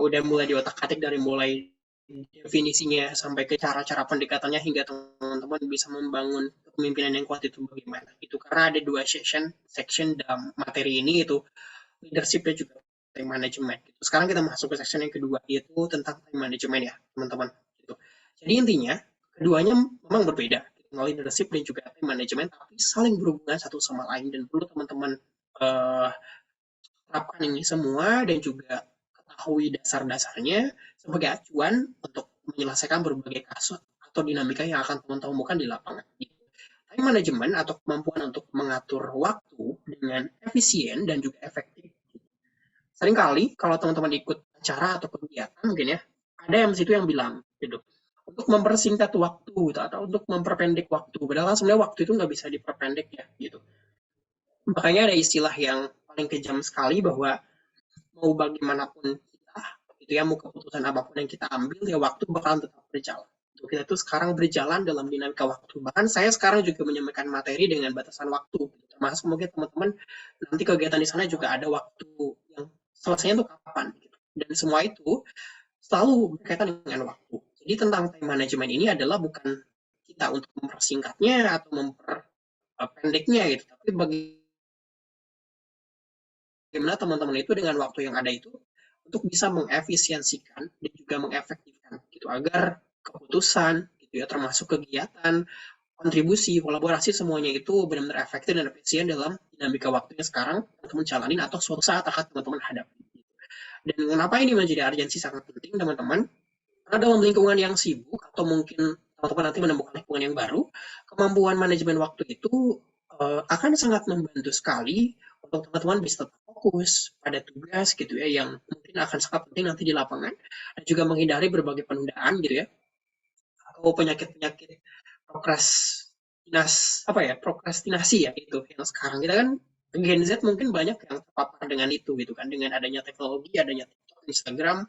Udah mulai di otak-atik dari mulai definisinya sampai ke cara-cara pendekatannya hingga teman-teman bisa membangun kepemimpinan yang kuat itu bagaimana. Itu karena ada dua section dalam materi ini itu leadership dan juga time management. Gitu. Sekarang kita masuk ke section yang kedua yaitu tentang time management ya teman-teman. Gitu. Jadi intinya keduanya memang berbeda, leadership dan juga time management, tapi saling berhubungan satu sama lain dan perlu teman-teman uh, terapkan ini semua dan juga ketahui dasar-dasarnya sebagai acuan untuk menyelesaikan berbagai kasus atau dinamika yang akan teman-teman temukan di lapangan. Time management atau kemampuan untuk mengatur waktu dengan efisien dan juga efektif. Seringkali kalau teman-teman ikut acara atau kegiatan mungkin ya, ada yang situ yang bilang gitu, untuk mempersingkat waktu gitu, atau untuk memperpendek waktu. Padahal sebenarnya waktu itu nggak bisa diperpendek ya gitu. Makanya ada istilah yang paling kejam sekali bahwa mau bagaimanapun kita, itu ya mau keputusan apapun yang kita ambil, ya waktu bakalan tetap berjalan. Kita tuh sekarang berjalan dalam dinamika waktu. Bahkan saya sekarang juga menyampaikan materi dengan batasan waktu. Termasuk mungkin teman-teman nanti kegiatan di sana juga ada waktu yang selesainya tuh kapan gitu. Dan semua itu selalu berkaitan dengan waktu. Jadi tentang time management ini adalah bukan kita untuk mempersingkatnya atau memperpendeknya gitu, tapi bagaimana teman-teman itu dengan waktu yang ada itu untuk bisa mengefisiensikan dan juga mengefektifkan gitu agar keputusan gitu ya termasuk kegiatan kontribusi, kolaborasi semuanya itu benar-benar efektif dan efisien dalam dinamika waktu yang sekarang teman-teman jalanin atau suatu saat akan teman-teman hadapi. Dan kenapa ini menjadi urgensi sangat penting teman-teman? Karena dalam lingkungan yang sibuk atau mungkin teman-teman nanti menemukan lingkungan yang baru, kemampuan manajemen waktu itu akan sangat membantu sekali untuk teman-teman bisa tetap fokus pada tugas gitu ya yang mungkin akan sangat penting nanti di lapangan dan juga menghindari berbagai penundaan gitu ya atau penyakit-penyakit prokrastinasi ya itu yang sekarang kita kan Gen Z mungkin banyak yang terpapar dengan itu gitu kan dengan adanya teknologi adanya TikTok, Instagram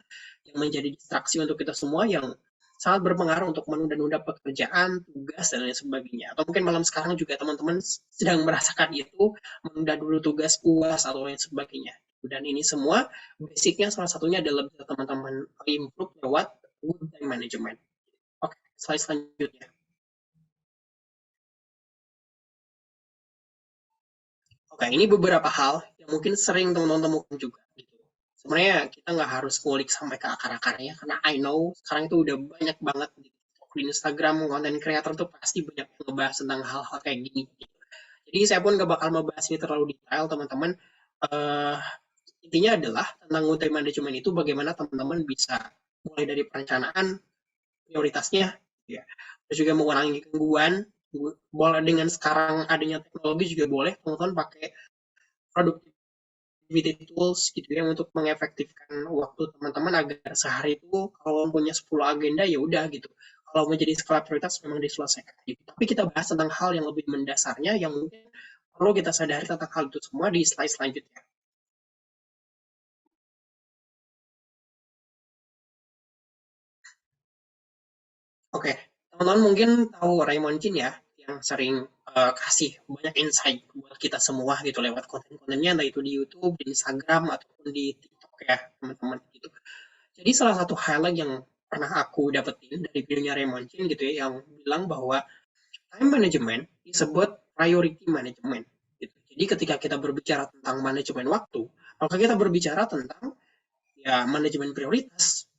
yang menjadi distraksi untuk kita semua yang sangat berpengaruh untuk menunda-nunda pekerjaan, tugas dan lain sebagainya. Atau mungkin malam sekarang juga teman-teman sedang merasakan itu menunda dulu tugas UAS atau lain sebagainya. Dan ini semua basicnya salah satunya adalah bisa teman-teman improve lewat good time management. Oke, slide selanjutnya. Oke, ini beberapa hal yang mungkin sering teman-teman temukan juga. Gitu. Sebenarnya kita nggak harus ngulik sampai ke akar-akarnya, karena I know sekarang itu udah banyak banget di Instagram, konten creator tuh pasti banyak ngebahas tentang hal-hal kayak gini. Gitu. Jadi saya pun nggak bakal membahas ini terlalu detail, teman-teman. Uh, Intinya adalah tentang time management itu bagaimana teman-teman bisa mulai dari perencanaan, prioritasnya, ya. Terus juga mengurangi gangguan, boleh dengan sekarang adanya teknologi juga boleh teman-teman pakai productivity tools gitu ya untuk mengefektifkan waktu teman-teman agar sehari itu kalau punya 10 agenda ya udah gitu. Kalau menjadi skala prioritas memang diselesaikan gitu. Tapi kita bahas tentang hal yang lebih mendasarnya yang mungkin perlu kita sadari tentang hal itu semua di slide selanjutnya. Oke, teman-teman mungkin tahu Raymond Chin ya, yang sering kasih banyak insight buat kita semua gitu lewat konten-kontennya, entah itu di YouTube, di Instagram, ataupun di TikTok ya, teman-teman gitu. Jadi salah satu highlight yang pernah aku dapetin dari videonya Raymond Chin gitu ya, yang bilang bahwa time management disebut priority management. Gitu. Jadi ketika kita berbicara tentang manajemen waktu, maka kita berbicara tentang ya manajemen prioritas.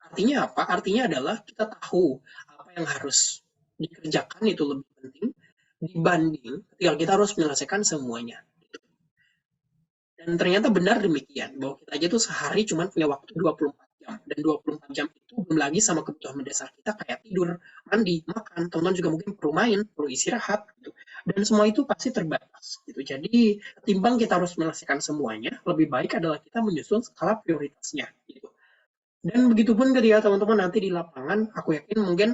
Artinya apa? Artinya adalah kita tahu apa yang harus dikerjakan itu lebih penting dibanding ketika kita harus menyelesaikan semuanya. Dan ternyata benar demikian, bahwa kita aja tuh sehari cuma punya waktu 24 jam. Dan 24 jam itu belum lagi sama kebutuhan mendasar kita kayak tidur, mandi, makan, teman-teman juga mungkin perlu main, perlu istirahat. Gitu. Dan semua itu pasti terbatas. Gitu. Jadi ketimbang kita harus menyelesaikan semuanya, lebih baik adalah kita menyusun skala prioritasnya. Gitu. Dan begitupun ketika teman-teman nanti di lapangan, aku yakin mungkin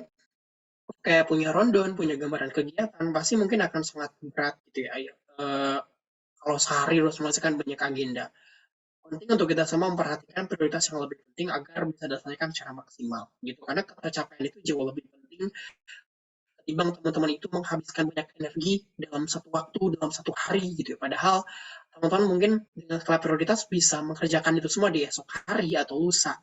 kayak punya rundown, punya gambaran kegiatan, pasti mungkin akan sangat berat gitu ya. Kalau sehari harus menyelesaikan banyak agenda. Penting untuk kita semua memperhatikan prioritas yang lebih penting agar bisa diselesaikan secara maksimal gitu. Karena tercapaian itu jauh lebih penting ketimbang teman-teman itu menghabiskan banyak energi dalam satu waktu, dalam satu hari gitu ya. Padahal teman-teman mungkin dengan skala prioritas bisa mengerjakan itu semua di esok hari atau lusa.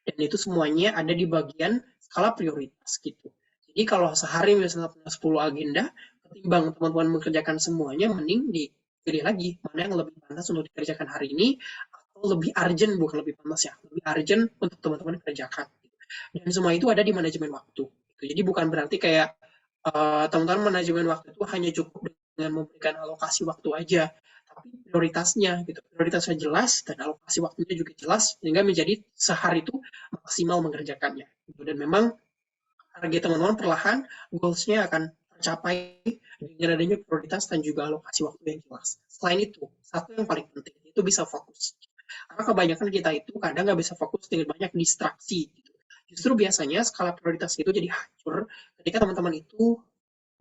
Dan itu semuanya ada di bagian skala prioritas gitu. Jadi kalau sehari misalnya punya 10 agenda, ketimbang teman-teman mengerjakan semuanya, mending dipilih lagi mana yang lebih pantas untuk dikerjakan hari ini, atau lebih urgent, bukan lebih pantas ya, lebih urgent untuk teman-teman kerjakan. Dan semua itu ada di manajemen waktu. Jadi bukan berarti kayak teman-teman manajemen waktu itu hanya cukup dengan memberikan alokasi waktu aja, tapi prioritasnya gitu, prioritasnya jelas dan alokasi waktunya juga jelas sehingga menjadi sehari itu maksimal mengerjakannya. Gitu. Dan memang target teman-teman perlahan goals-nya akan tercapai dengan adanya prioritas dan juga alokasi waktu yang jelas. Selain itu, satu yang paling penting itu bisa fokus. Karena kebanyakan kita itu kadang nggak bisa fokus dengan banyak distraksi. Gitu. Justru biasanya skala prioritas itu jadi hancur ketika teman-teman itu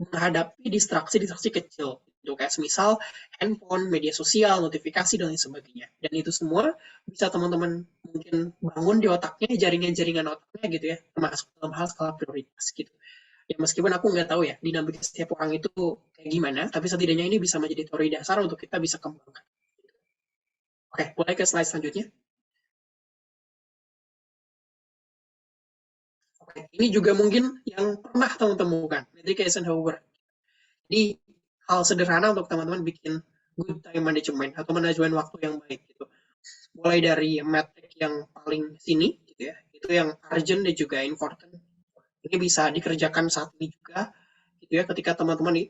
menghadapi distraksi-distraksi kecil. Gitu. Kayak semisal handphone, media sosial, notifikasi, dan lain sebagainya. Dan itu semua bisa teman-teman mungkin bangun di otaknya, jaringan-jaringan otaknya gitu ya, termasuk dalam hal skala prioritas gitu. Ya meskipun aku nggak tahu ya dinamika setiap orang itu kayak gimana, tapi setidaknya ini bisa menjadi teori dasar untuk kita bisa kembangkan. Oke, boleh ke slide selanjutnya. Oke, ini juga mungkin yang pernah teman-teman temukan, metrik Eisenhower. Jadi hal sederhana untuk teman-teman bikin good time management atau manajemen waktu yang baik gitu. Mulai dari metrik yang paling sini gitu ya, itu yang urgent dan juga important. Ini bisa dikerjakan saat ini juga gitu ya, ketika teman-teman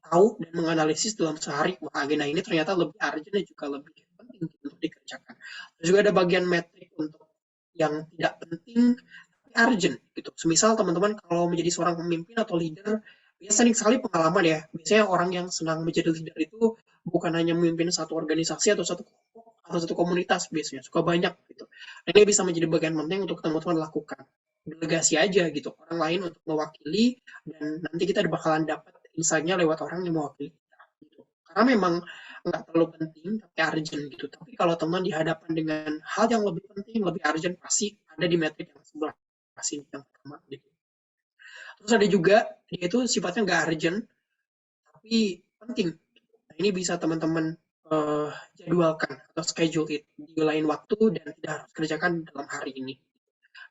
tahu dan menganalisis dalam sehari, wah agenda ini ternyata lebih urgent dan juga lebih penting untuk dikerjakan. Terus juga ada bagian metrik untuk yang tidak penting tapi urgent gitu. Semisal teman-teman kalau menjadi seorang pemimpin atau leader, biasanya sekali pengalaman ya. Biasanya orang yang senang menjadi leader itu bukan hanya memimpin satu organisasi atau satu kelompok atau satu komunitas, biasanya suka banyak gitu. Dan ini bisa menjadi bagian penting untuk teman-teman lakukan. Delegasi aja gitu, orang lain untuk mewakili, dan nanti kita bakalan dapat insight-nya lewat orang yang mewakili kita gitu. Karena memang nggak terlalu penting tapi urgent gitu. Tapi kalau teman dihadapkan dengan hal yang lebih penting, lebih urgent, pasti ada di metrik yang sebelah sini yang pertama gitu. Terus ada juga dia itu sifatnya nggak urgent tapi penting. Nah, ini bisa teman-teman jadwalkan atau schedule it di lain waktu dan tidak harus kerjakan dalam hari ini.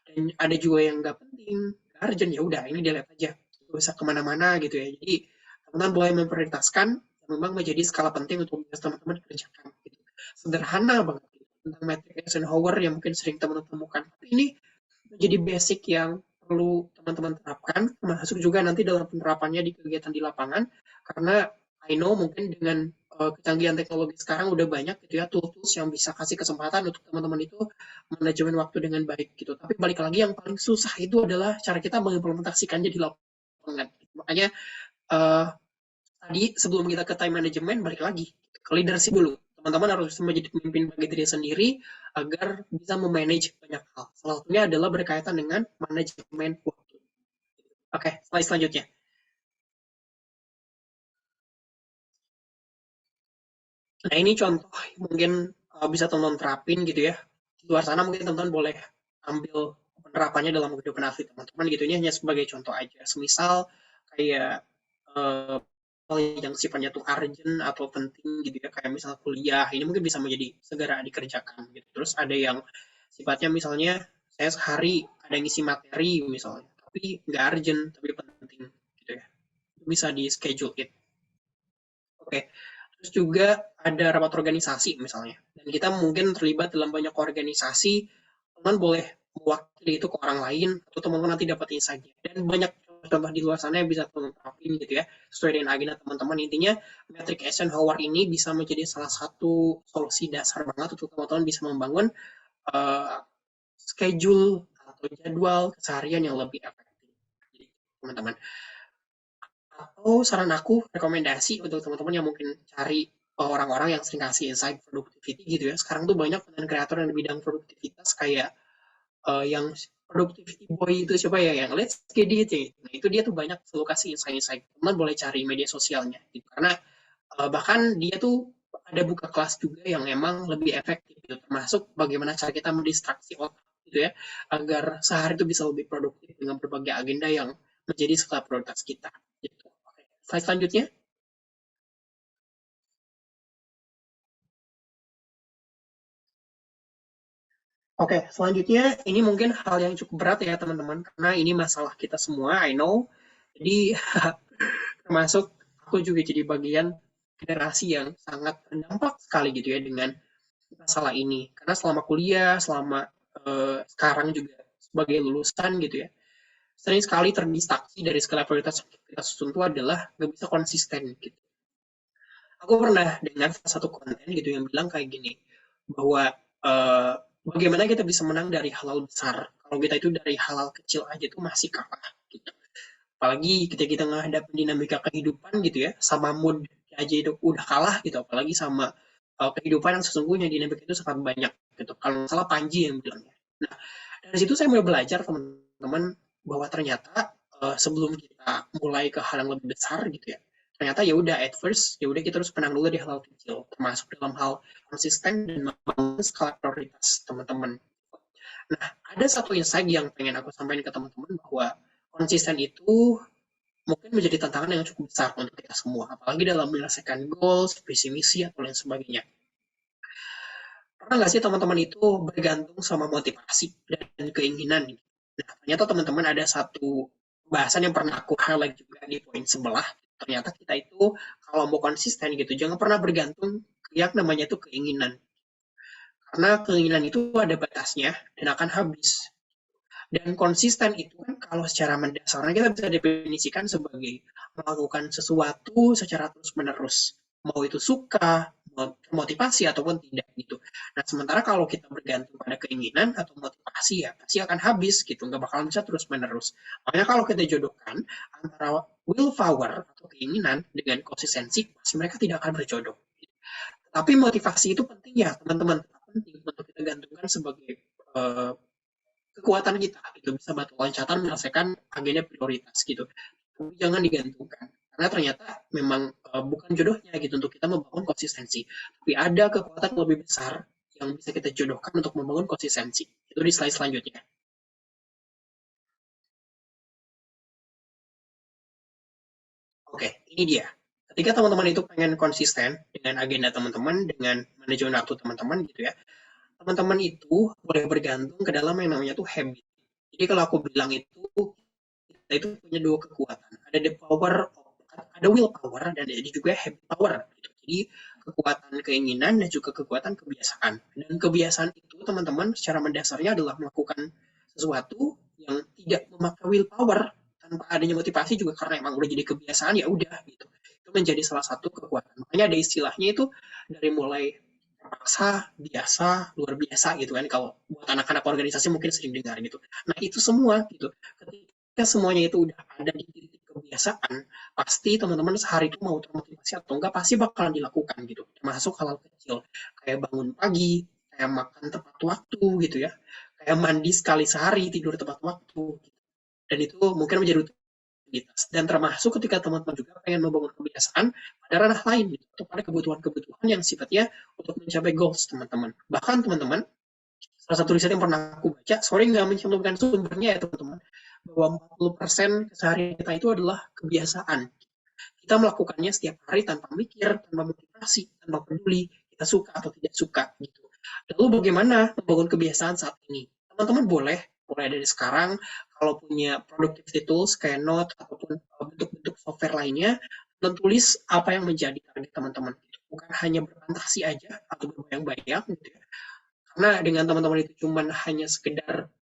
Dan ada juga yang nggak penting, nggak urgent, ya udah ini delete aja, nggak usah kemana-mana gitu ya. Jadi teman-teman boleh memprioritaskan yang memang menjadi skala penting untuk teman-teman kerjakan gitu. Sederhana banget gitu, tentang metrik Eisenhower yang mungkin sering teman-teman temukan, tapi ini menjadi basic yang perlu teman-teman terapkan, masuk juga nanti dalam penerapannya di kegiatan di lapangan, karena I know mungkin dengan kecanggihan teknologi sekarang udah banyak gitu ya tools yang bisa kasih kesempatan untuk teman-teman itu manajemen waktu dengan baik gitu. Tapi balik lagi yang paling susah itu adalah cara kita mengimplementasikannya di lapangan. Makanya uh, tadi sebelum kita ke time management, balik lagi ke leadership dulu. Teman-teman harus menjadi pemimpin bagi diri sendiri agar bisa memanage banyak hal. Salah satunya adalah berkaitan dengan manajemen waktu. Oke, slide selanjutnya. Nah, ini contoh mungkin bisa teman-teman terapin gitu ya. Di luar sana mungkin teman-teman boleh ambil penerapannya dalam kehidupan asli teman-teman gitu. Ini hanya sebagai contoh aja. Semisal kayak uh, yang sifatnya tuh urgent atau penting gitu ya, kayak misal kuliah, ini mungkin bisa menjadi segera dikerjakan gitu. Terus ada yang sifatnya misalnya saya sehari ada ngisi materi misalnya, tapi nggak urgent tapi penting gitu ya. Itu bisa di schedule it. Oke. Terus juga ada rapat organisasi misalnya. Dan kita mungkin terlibat dalam banyak organisasi, teman boleh mewakili itu ke orang lain, atau teman-teman nanti dapat insight. Dan banyak contoh di luar sana yang bisa teman terapin gitu ya, sesuai dengan agenda teman-teman. Intinya, metrik Eisenhower ini bisa menjadi salah satu solusi dasar banget untuk teman-teman bisa membangun uh, schedule atau jadwal keseharian yang lebih efektif. Jadi, teman-teman. Atau saran aku, rekomendasi untuk teman-teman yang mungkin cari orang-orang yang sering kasih insight productivity gitu ya. Sekarang tuh banyak konten kreator yang di bidang produktivitas kayak yang productivity boy itu siapa ya, yang let's get it ya. Nah itu dia tuh banyak selalu kasih insight-insight. Teman boleh cari media sosialnya gitu. Karena bahkan dia tuh ada buka kelas juga yang emang lebih efektif gitu. Termasuk bagaimana cara kita mendistraksi otak gitu ya, agar sehari itu bisa lebih produktif dengan berbagai agenda yang menjadi skala prioritas kita. Gitu. Oke. Slide selanjutnya. Oke, selanjutnya ini mungkin hal yang cukup berat ya teman-teman, karena ini masalah kita semua, I know. Jadi termasuk aku juga jadi bagian generasi yang sangat terdampak sekali gitu ya dengan masalah ini. Karena selama kuliah, selama sekarang juga sebagai lulusan gitu ya, sering sekali terdistraksi dari skala prioritas yang kita susun itu adalah nggak bisa konsisten gitu. Aku pernah dengar salah satu konten gitu yang bilang kayak gini, bahwa uh, bagaimana kita bisa menang dari hal-hal besar kalau kita itu dari hal-hal kecil aja itu masih kalah gitu. Apalagi ketika kita menghadapi dinamika kehidupan gitu ya, sama mood aja itu udah kalah gitu, apalagi sama kehidupan yang sesungguhnya dinamika itu sangat banyak gitu. Kalau salah Panji yang bilangnya. Nah, dari situ saya mulai belajar teman-teman bahwa ternyata sebelum kita mulai ke hal yang lebih besar gitu ya, ternyata ya udah at first ya udah kita harus menang dulu di hal kecil, termasuk dalam hal konsisten dan membangun skala prioritas teman-teman. Nah, ada satu insight yang pengen aku sampaikan ke teman-teman bahwa konsisten itu mungkin menjadi tantangan yang cukup besar untuk kita semua, apalagi dalam menyelesaikan goals, visi misi atau lain sebagainya. Pernah nggak sih teman-teman itu bergantung sama motivasi dan keinginan? Nah, ternyata teman-teman ada satu bahasan yang pernah aku highlight juga di poin sebelah. Ternyata kita itu kalau mau konsisten gitu, jangan pernah bergantung yang namanya itu keinginan. Karena keinginan itu ada batasnya dan akan habis. Dan konsisten itu kan kalau secara mendasarnya kita bisa definisikan sebagai melakukan sesuatu secara terus-menerus. Mau itu suka, motivasi ataupun tidak gitu. Nah, sementara kalau kita bergantung pada keinginan atau motivasi ya pasti akan habis gitu, nggak bakalan bisa terus-menerus. Makanya kalau kita jodohkan antara willpower atau keinginan dengan konsistensi, pasti mereka tidak akan berjodoh. Tapi motivasi itu penting ya teman-teman, penting untuk kita gantungkan sebagai uh, kekuatan kita itu bisa batu loncatan menyelesaikan agenda prioritas gitu. Tapi jangan digantungkan karena ternyata memang bukan jodohnya gitu untuk kita membangun konsistensi. Tapi ada kekuatan lebih besar yang bisa kita jodohkan untuk membangun konsistensi. Itu di slide selanjutnya. Oke, ini dia. Ketika teman-teman itu pengen konsisten dengan agenda teman-teman, dengan manajemen waktu teman-teman gitu ya, teman-teman itu boleh bergantung ke dalam yang namanya tuh habit. Jadi kalau aku bilang itu kita itu punya dua kekuatan. Ada the power, ada will power dan ada juga habit power. Gitu. Jadi kekuatan keinginan dan juga kekuatan kebiasaan. Dan kebiasaan itu teman-teman secara mendasarnya adalah melakukan sesuatu yang tidak memakai will power tanpa adanya motivasi juga karena emang udah jadi kebiasaan ya udah gitu. Itu menjadi salah satu kekuatan. Makanya ada istilahnya itu dari mulai terpaksa, biasa, luar biasa gitu kan kalau buat anak-anak organisasi mungkin sering dengar gitu. Nah itu semua gitu. Ketika semuanya itu udah ada di titik kebiasaan, pasti teman-teman sehari itu mau termotivasi atau enggak pasti bakalan dilakukan gitu. Termasuk hal-hal kecil kayak bangun pagi, kayak makan tepat waktu gitu ya, kayak mandi sekali sehari, tidur tepat waktu. Gitu. Dan itu mungkin menjadi rutinitas. Dan termasuk ketika teman-teman juga pengen membangun kebiasaan pada ranah lain gitu, atau pada kebutuhan-kebutuhan yang sifatnya untuk mencapai goals teman-teman. Bahkan teman-teman, salah satu riset yang pernah aku baca, sorry nggak mencantumkan sumbernya ya teman-teman, bahwa 40% keseharian kita itu adalah kebiasaan. Kita melakukannya setiap hari tanpa mikir, tanpa motivasi, tanpa peduli kita suka atau tidak suka gitu. Lalu bagaimana membangun kebiasaan saat ini? Teman-teman boleh mulai dari sekarang kalau punya productivity tools kayak Note ataupun bentuk-bentuk software lainnya, menulis apa yang menjadi target teman-teman. Bukan hanya berfantasi aja atau berbayang-bayang gitu ya. Karena dengan teman-teman itu cuma hanya sekedar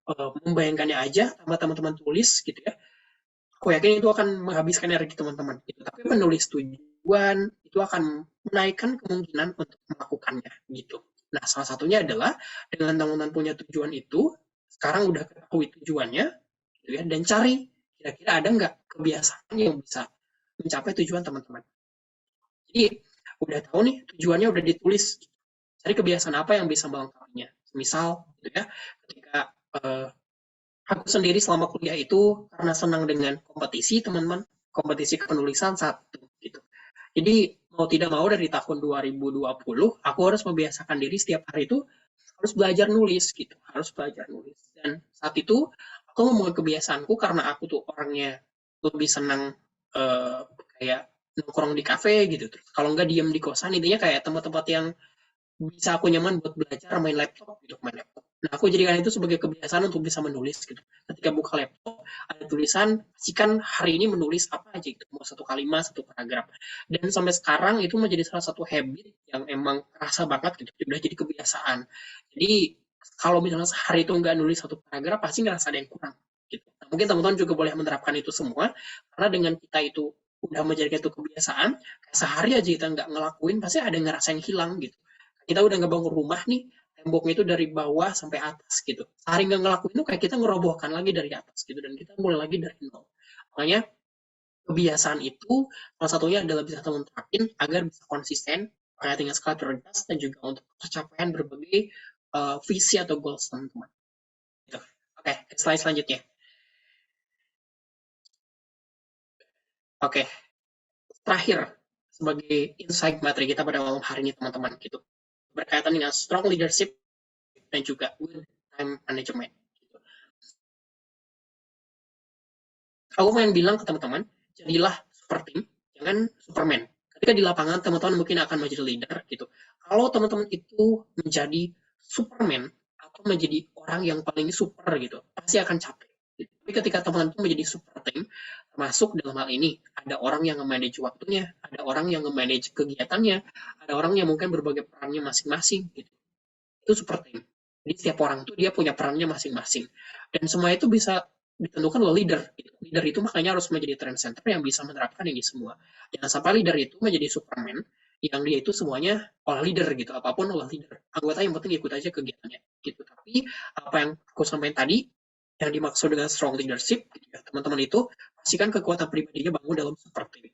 membayangkannya aja sama teman-teman tulis gitu ya, aku yakin itu akan menghabiskan energi teman-teman gitu. Tapi menulis tujuan itu akan menaikkan kemungkinan untuk melakukannya gitu. Nah, salah satunya adalah dengan teman-teman punya tujuan itu, sekarang udah ketahui tujuannya gitu ya, dan cari kira-kira ada nggak kebiasaan yang bisa mencapai tujuan teman-teman. Jadi udah tahu nih tujuannya udah ditulis. Cari kebiasaan apa yang bisa melengkapinya. Misal gitu ya, ketika aku sendiri selama kuliah itu karena senang dengan kompetisi teman-teman, kompetisi penulisan satu gitu. Jadi mau tidak mau dari tahun 2020 aku harus membiasakan diri setiap hari itu harus belajar nulis gitu, harus belajar nulis. Dan saat itu aku memulai kebiasaanku karena aku tuh orangnya lebih senang kayak nongkrong di kafe gitu. Terus kalau nggak diem di kosan intinya kayak tempat-tempat yang bisa aku nyaman buat belajar main laptop gitu, main laptop. Nah, aku jadikan itu sebagai kebiasaan untuk bisa menulis gitu. Ketika buka laptop, ada tulisan, pastikan hari ini menulis apa aja gitu, mau satu kalimat, satu paragraf. Dan sampai sekarang itu menjadi salah satu habit yang emang kerasa banget gitu, udah jadi kebiasaan. Jadi kalau misalnya sehari itu nggak nulis satu paragraf, pasti ngerasa ada yang kurang. Gitu. Nah, mungkin teman-teman juga boleh menerapkan itu semua, karena dengan kita itu udah menjadikan itu kebiasaan, sehari aja kita nggak ngelakuin, pasti ada yang ngerasa yang hilang gitu. Kita udah ngebangun rumah nih, temboknya itu dari bawah sampai atas gitu. Sehari nggak ngelakuin itu kayak kita ngerobohkan lagi dari atas gitu, dan kita mulai lagi dari nol. Makanya kebiasaan itu salah satunya adalah bisa teman terapin agar bisa konsisten kayak tinggal skala prioritas dan juga untuk pencapaian berbagai visi atau goals teman-teman. Gitu. Oke, slide selanjutnya. Oke, terakhir sebagai insight materi kita pada malam hari ini teman-teman gitu berkaitan dengan strong leadership dan juga good time management. Gitu. Aku pengen bilang ke teman-teman, jadilah super team, jangan superman. Ketika di lapangan teman-teman mungkin akan menjadi leader gitu. Kalau teman-teman itu menjadi Superman atau menjadi orang yang paling super gitu, pasti akan capek. Tapi ketika teman-teman itu menjadi super team, termasuk dalam hal ini, ada orang yang nge-manage waktunya, ada orang yang nge-manage kegiatannya, ada orang yang mungkin berbagai perannya masing-masing gitu. Itu super team. Jadi setiap orang tuh dia punya perannya masing-masing. Dan semua itu bisa ditentukan oleh leader. Gitu. Leader itu makanya harus menjadi trend center yang bisa menerapkan ini semua. Jangan sampai leader itu menjadi Superman yang dia itu semuanya oleh leader gitu, apapun oleh leader. Anggota yang penting ikut aja kegiatannya gitu. Tapi apa yang aku sampaikan tadi, yang dimaksud dengan strong leadership, gitu ya, teman-teman itu pastikan kekuatan pribadinya bangun dalam super team.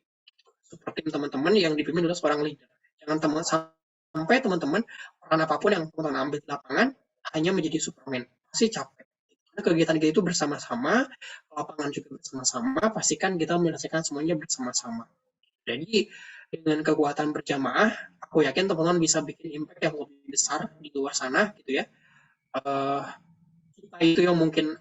Super team teman-teman yang dipimpin oleh seorang leader. Jangan sampai teman-teman peran apapun yang teman-teman ambil di lapangan hanya menjadi Superman. Pasti capek. Karena kegiatan kita itu bersama-sama, lapangan juga bersama-sama, pastikan kita menyelesaikan semuanya bersama-sama. Jadi dengan kekuatan berjamaah, aku yakin teman-teman bisa bikin impact yang lebih besar di luar sana gitu ya. Uh, kita itu yang mungkin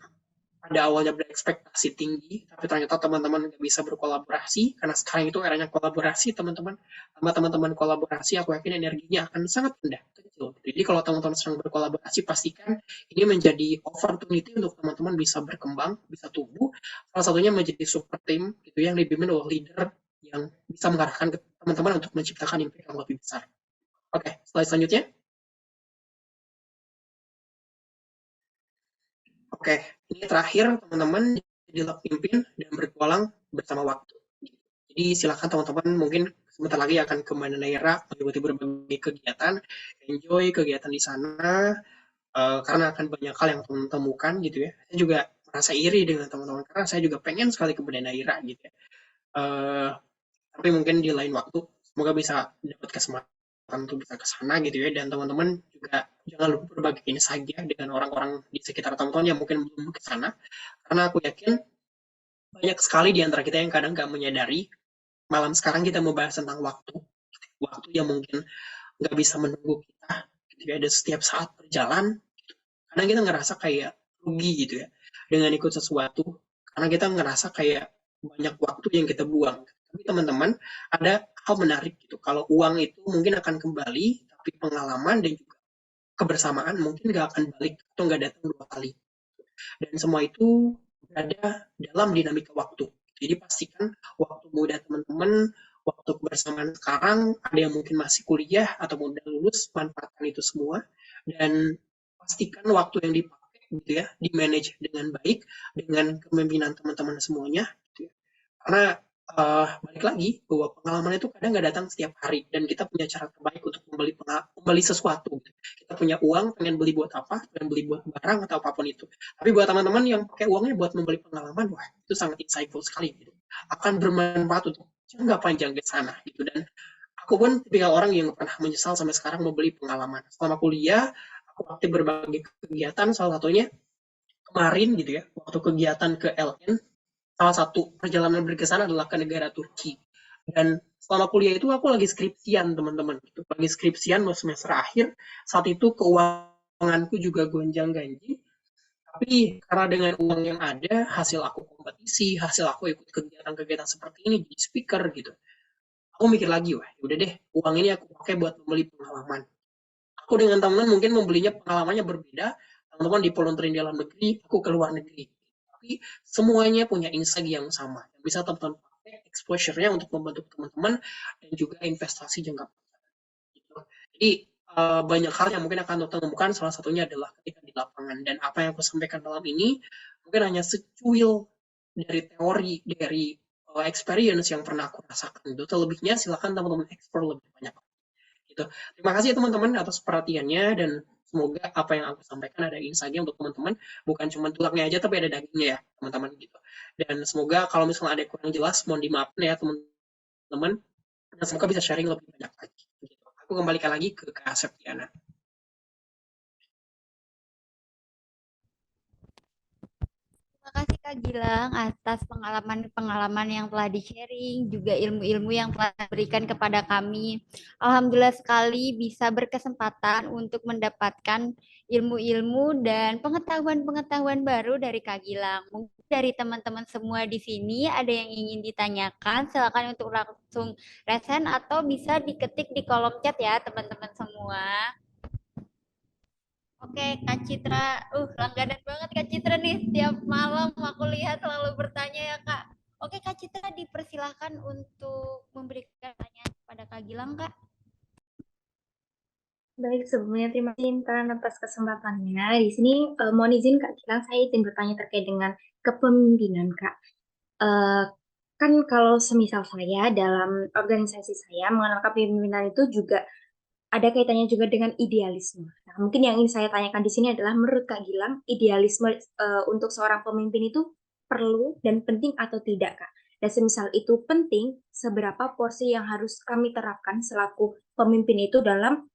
pada awalnya berekspektasi tinggi, tapi ternyata teman-teman nggak bisa berkolaborasi, karena sekarang itu eranya kolaborasi, teman-teman. Sama teman-teman kolaborasi, aku yakin energinya akan sangat rendah, kecil. Jadi kalau teman-teman sedang berkolaborasi, pastikan ini menjadi opportunity untuk teman-teman bisa berkembang, bisa tumbuh. Salah satunya menjadi super team, gitu, yang dipimpin oleh leader yang bisa mengarahkan ke teman-teman untuk menciptakan impact yang lebih besar. Oke, slide selanjutnya. Oke, ini terakhir teman-teman jadi pimpin dan bertualang bersama waktu. Jadi silakan teman-teman mungkin sebentar lagi akan ke Mandalika mengikuti berbagai kegiatan, enjoy kegiatan di sana karena akan banyak hal yang teman-teman temukan gitu ya. Saya juga merasa iri dengan teman-teman karena saya juga pengen sekali ke Mandalika gitu ya. Uh, tapi mungkin di lain waktu semoga bisa dapat kesempatan untuk bisa ke sana gitu ya, dan teman-teman juga jangan lupa berbagi insight ya dengan orang-orang di sekitar teman-teman yang mungkin belum ke sana, karena aku yakin banyak sekali di antara kita yang kadang nggak menyadari malam sekarang kita membahas tentang waktu yang mungkin nggak bisa menunggu kita gitu ya, dan setiap saat berjalan kadang kita ngerasa kayak rugi gitu ya dengan ikut sesuatu, karena kita ngerasa kayak banyak waktu yang kita buang. Tapi teman-teman, ada hal menarik gitu. Kalau uang itu mungkin akan kembali, tapi pengalaman dan juga kebersamaan mungkin nggak akan balik atau nggak datang dua kali. Dan semua itu berada dalam dinamika waktu. Jadi pastikan waktu muda teman-teman, waktu kebersamaan sekarang, ada yang mungkin masih kuliah atau udah lulus, manfaatkan itu semua. Dan pastikan waktu yang dipakai gitu ya, di manage dengan baik, dengan kepemimpinan teman-teman semuanya. Gitu ya. Karena balik lagi bahwa pengalaman itu kadang nggak datang setiap hari, dan kita punya cara terbaik untuk membeli sesuatu. Gitu. Kita punya uang, pengen beli buat apa, pengen beli buat barang atau apapun itu. Tapi buat teman-teman yang pakai uangnya buat membeli pengalaman, wah itu sangat insightful sekali. Gitu. Akan bermanfaat untuk jangka panjang ke sana. Gitu. Dan aku pun tipikal orang yang pernah menyesal sampai sekarang membeli pengalaman. Selama kuliah, aku aktif berbagai kegiatan, salah satunya kemarin gitu ya, waktu kegiatan ke LN, salah satu perjalanan berkesan adalah ke negara Turki. Dan selama kuliah itu aku lagi skripsian, teman-teman. Gitu. Lagi skripsian mau semester akhir, saat itu keuanganku juga gonjang-ganjing. Tapi karena dengan uang yang ada, hasil aku kompetisi, hasil aku ikut kegiatan-kegiatan seperti ini, jadi speaker gitu. Aku mikir lagi, wah udah deh, uang ini aku pakai buat membeli pengalaman. Aku dengan teman-teman mungkin membelinya pengalamannya berbeda, teman-teman di volunteering di dalam negeri, aku ke luar negeri. Tapi semuanya punya insight yang sama, yang bisa teman-teman pakai exposure-nya untuk membantu teman-teman dan juga investasi jangka panjang. Gitu. Jadi banyak hal yang mungkin akan temukan, salah satunya adalah ketika di lapangan. Dan apa yang aku sampaikan dalam ini mungkin hanya secuil dari teori, dari experience yang pernah aku rasakan. Itu selebihnya silakan teman-teman explore lebih banyak. Gitu. Terima kasih teman-teman atas perhatiannya, dan semoga apa yang aku sampaikan ada insight-nya untuk teman-teman, bukan cuma tulangnya aja tapi ada dagingnya ya teman-teman gitu. Dan semoga kalau misalnya ada yang kurang jelas mohon dimaafkan ya teman-teman, dan semoga bisa sharing lebih banyak lagi. Gitu. Aku kembalikan lagi ke Kak Septiana. Terima kasih Kak Gilang atas pengalaman-pengalaman yang telah di-sharing, juga ilmu-ilmu yang telah diberikan kepada kami. Alhamdulillah sekali bisa berkesempatan untuk mendapatkan ilmu-ilmu dan pengetahuan-pengetahuan baru dari Kak Gilang. Mungkin dari teman-teman semua di sini ada yang ingin ditanyakan, silakan untuk langsung resen atau bisa diketik di kolom chat ya teman-teman semua. Oke, Kak Citra. Langganan banget Kak Citra nih. Tiap malam aku lihat selalu bertanya ya, Kak. Oke, Kak Citra dipersilahkan untuk memberikan pertanyaan kepada Kak Gilang, Kak. Baik, sebelumnya terima kasih Intan atas kesempatannya. Di sini mohon izin Kak Gilang, saya izin bertanya terkait dengan kepemimpinan Kak. Eh, kan kalau semisal saya dalam organisasi saya mengenal kepemimpinan itu juga ada kaitannya juga dengan idealisme. Nah, mungkin yang ingin saya tanyakan di sini adalah menurut Kak Gilang, idealisme untuk seorang pemimpin itu perlu dan penting atau tidak Kak? Dan semisal itu penting, seberapa porsi yang harus kami terapkan selaku pemimpin itu dalam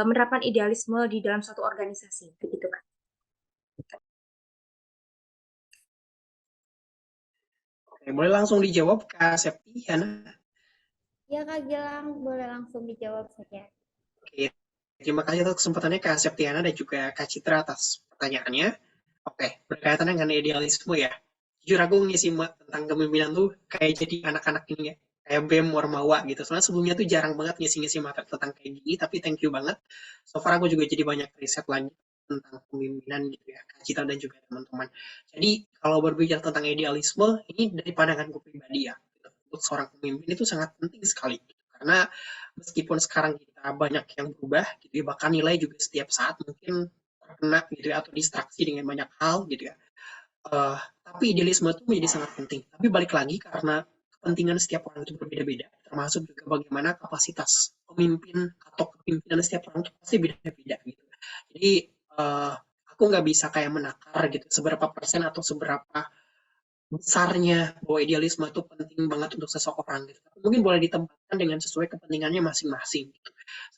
menerapkan idealisme di dalam suatu organisasi, begitu Kak? Oke, boleh langsung dijawab Kak Septiana. Ya, Kak Gilang, boleh langsung dijawab saja. Oke, terima kasih atas kesempatannya Kak Septiana dan juga Kak Citra atas pertanyaannya. Oke, berkaitan dengan idealisme ya. Jujur aku ngisi tentang kepemimpinan tuh kayak jadi anak-anak ini ya. Kayak BEM Warmawa gitu. Soalnya sebelumnya tuh jarang banget ngisi-ngisi materi tentang kayak gini, tapi thank you banget. So far aku juga jadi banyak riset lagi tentang kepemimpinan gitu ya, Kak Citra dan juga teman-teman. Jadi kalau berbicara tentang idealisme, ini dari pandanganku pribadi ya. Gitu. Untuk seorang pemimpin itu sangat penting sekali. Gitu. Karena meskipun sekarang kita banyak yang berubah gitu ya, bahkan nilai juga setiap saat mungkin terkena gitu ya, atau distraksi dengan banyak hal gitu ya. Tapi idealisme itu menjadi sangat penting. Tapi balik lagi karena kepentingan setiap orang itu berbeda-beda, termasuk juga bagaimana kapasitas pemimpin atau kepemimpinan setiap orang itu pasti beda-beda gitu. Jadi aku nggak bisa kayak menakar gitu seberapa persen atau seberapa besarnya bahwa idealisme itu penting banget untuk seseorang gitu. Mungkin boleh ditempatkan dengan sesuai kepentingannya masing-masing gitu.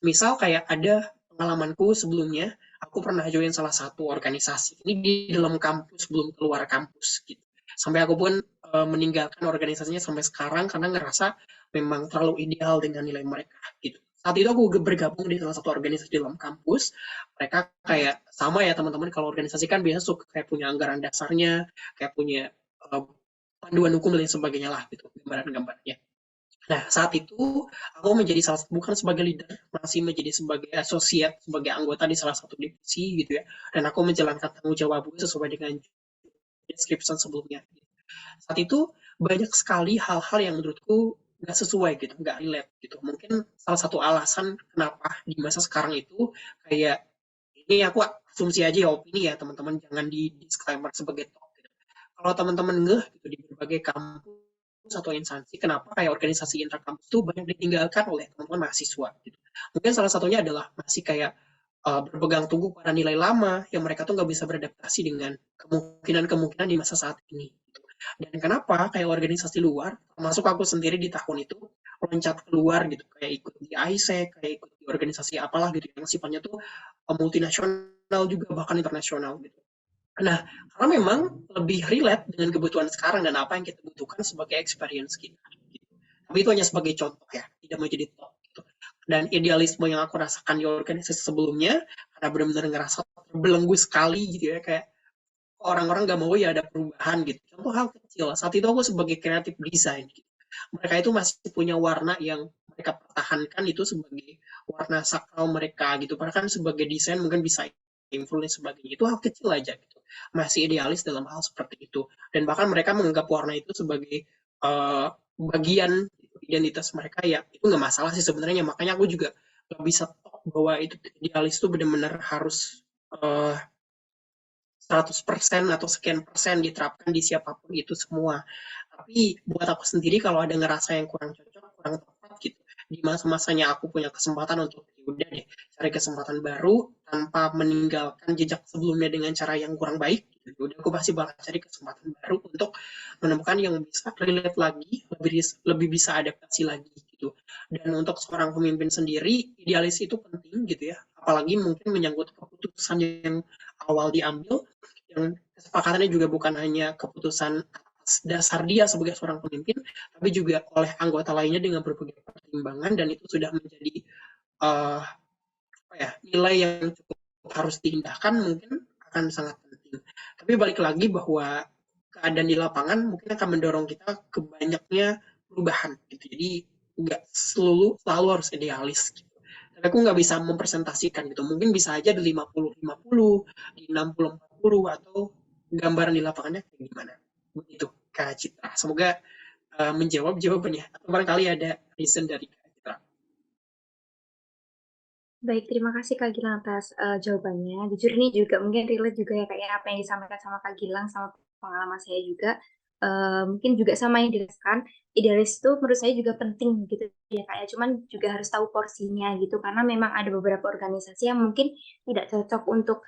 Misal kayak ada pengalamanku sebelumnya, aku pernah join salah satu organisasi. Ini di dalam kampus belum keluar kampus gitu. Sampai aku pun meninggalkan organisasinya sampai sekarang karena ngerasa memang terlalu ideal dengan nilai mereka gitu. Saat itu aku bergabung di salah satu organisasi di dalam kampus. Mereka kayak sama ya teman-teman, kalau organisasi kan biasa suka kayak punya anggaran dasarnya, kayak punya panduan hukum dan sebagainya lah gitu, gambaran-gambarnya. Nah, saat itu aku menjadi bukan sebagai leader, masih menjadi sebagai asosiat, sebagai anggota di salah satu divisi gitu ya. Dan aku menjalankan tanggung jawabku sesuai dengan description sebelumnya. Saat itu banyak sekali hal-hal yang menurutku nggak sesuai gitu, nggak relate gitu. Mungkin salah satu alasan kenapa di masa sekarang itu kayak ini aku asumsi aja ya, opini ya teman-teman, jangan di disclaimer sebagai talk gitu. Kalau teman-teman ngeh gitu di berbagai kampus atau instansi, kenapa kayak organisasi intrakampus itu banyak ditinggalkan oleh teman-teman mahasiswa gitu. Mungkin salah satunya adalah masih kayak berpegang teguh pada nilai lama yang mereka tuh nggak bisa beradaptasi dengan kemungkinan-kemungkinan di masa saat ini. Gitu. Dan kenapa kayak organisasi luar, termasuk aku sendiri di tahun itu loncat keluar gitu, kayak ikut di ISEC, kayak ikut di organisasi apalah gitu yang sifatnya tuh multinasional juga bahkan internasional gitu. Nah, karena memang lebih relate dengan kebutuhan sekarang dan apa yang kita butuhkan sebagai experience kita. Gitu. Tapi itu hanya sebagai contoh ya, tidak menjadi top. Gitu. Dan idealisme yang aku rasakan di organisasi sebelumnya, karena benar-benar ngerasa terbelenggu sekali gitu ya, kayak orang-orang gak mau ya ada perubahan gitu. Contoh hal kecil, saat itu aku sebagai creative design gitu. Mereka itu masih punya warna yang mereka pertahankan itu sebagai warna sakral mereka gitu. Padahal kan sebagai desain mungkin bisa influence sebagainya. Itu hal kecil aja gitu. Masih idealis dalam hal seperti itu. Dan bahkan mereka menganggap warna itu sebagai bagian identitas mereka ya. Itu nggak masalah sih sebenarnya. Makanya aku juga nggak bisa talk bahwa itu idealis itu benar-benar harus 100% atau sekian persen diterapkan di siapapun itu semua. Tapi buat aku sendiri kalau ada ngerasa yang kurang cocok, kurang tepat gitu, di masa-masanya aku punya kesempatan untuk udah deh cari kesempatan baru tanpa meninggalkan jejak sebelumnya dengan cara yang kurang baik. Gitu. Udah aku pasti bakal cari kesempatan baru untuk menemukan yang bisa relate lagi, lebih bisa adaptasi lagi gitu. Dan untuk seorang pemimpin sendiri, idealis itu penting gitu ya. Apalagi mungkin menyangkut keputusan yang awal diambil, yang kesepakatannya juga bukan hanya keputusan atas dasar dia sebagai seorang pemimpin, tapi juga oleh anggota lainnya dengan berbagai pertimbangan, dan itu sudah menjadi nilai yang cukup harus diindahkan, mungkin akan sangat penting. Tapi balik lagi bahwa keadaan di lapangan mungkin akan mendorong kita ke banyaknya perubahan gitu. Jadi nggak selalu harus idealis gitu. Dan aku nggak bisa mempresentasikan gitu. Mungkin bisa aja di 50-50, di 60-40, atau gambaran di lapangannya kayak gimana. Begitu, Kak Citra. Semoga menjawab jawabannya. Atau barangkali ada reason dari Kak Citra. Baik, terima kasih Kak Gilang atas jawabannya. Jujur ini juga mungkin relate juga ya kayak apa yang disampaikan sama Kak Gilang sama pengalaman saya juga. Mungkin juga sama yang dijelaskan, idealis itu menurut saya juga penting gitu ya Kak ya. Cuman juga harus tahu porsinya gitu karena memang ada beberapa organisasi yang mungkin tidak cocok untuk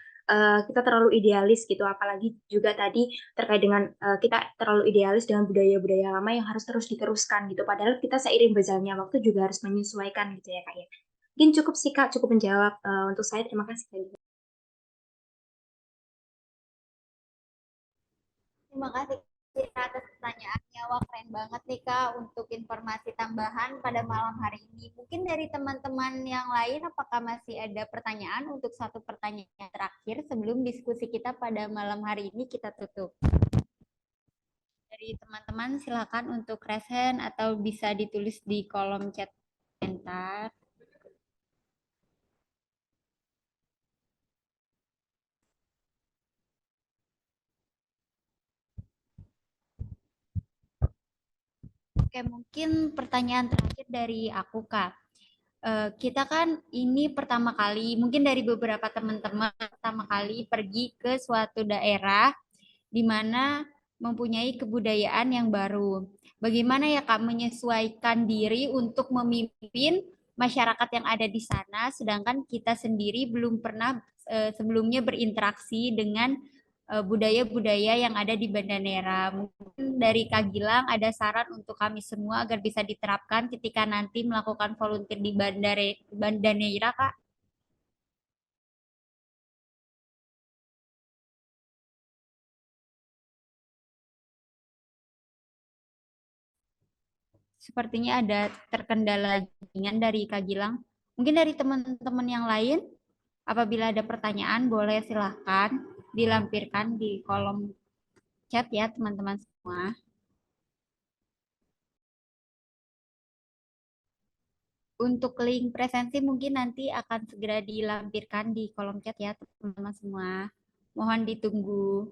kita terlalu idealis gitu. Apalagi juga tadi terkait dengan kita terlalu idealis dengan budaya-budaya lama yang harus terus diteruskan gitu. Padahal kita seiring berjalannya waktu juga harus menyesuaikan gitu ya Kak ya. Mungkin cukup sih Kak, cukup menjawab untuk saya. Terima kasih Kak. Terima kasih Citra atas pertanyaannya. Wah, keren banget nih Kak untuk informasi tambahan pada malam hari ini. Mungkin dari teman-teman yang lain, apakah masih ada pertanyaan untuk satu pertanyaan terakhir sebelum diskusi kita pada malam hari ini kita tutup? Dari teman-teman silakan untuk raise hand atau bisa ditulis di kolom chat komentar. Oke, mungkin pertanyaan terakhir dari aku, Kak. Kita kan ini pertama kali, mungkin dari beberapa teman-teman pertama kali pergi ke suatu daerah di mana mempunyai kebudayaan yang baru. Bagaimana ya Kak menyesuaikan diri untuk memimpin masyarakat yang ada di sana, sedangkan kita sendiri belum pernah sebelumnya berinteraksi dengan budaya-budaya yang ada di Banda Neira. Mungkin dari Kak Gilang ada saran untuk kami semua agar bisa diterapkan ketika nanti melakukan volunteer di Banda Neira, Kak? Sepertinya ada terkendala jaringan dari Kak Gilang. Mungkin dari teman-teman yang lain, apabila ada pertanyaan, boleh silahkan dilampirkan di kolom chat ya teman-teman semua. Untuk link presensi mungkin nanti akan segera dilampirkan di kolom chat ya teman-teman semua. Mohon ditunggu.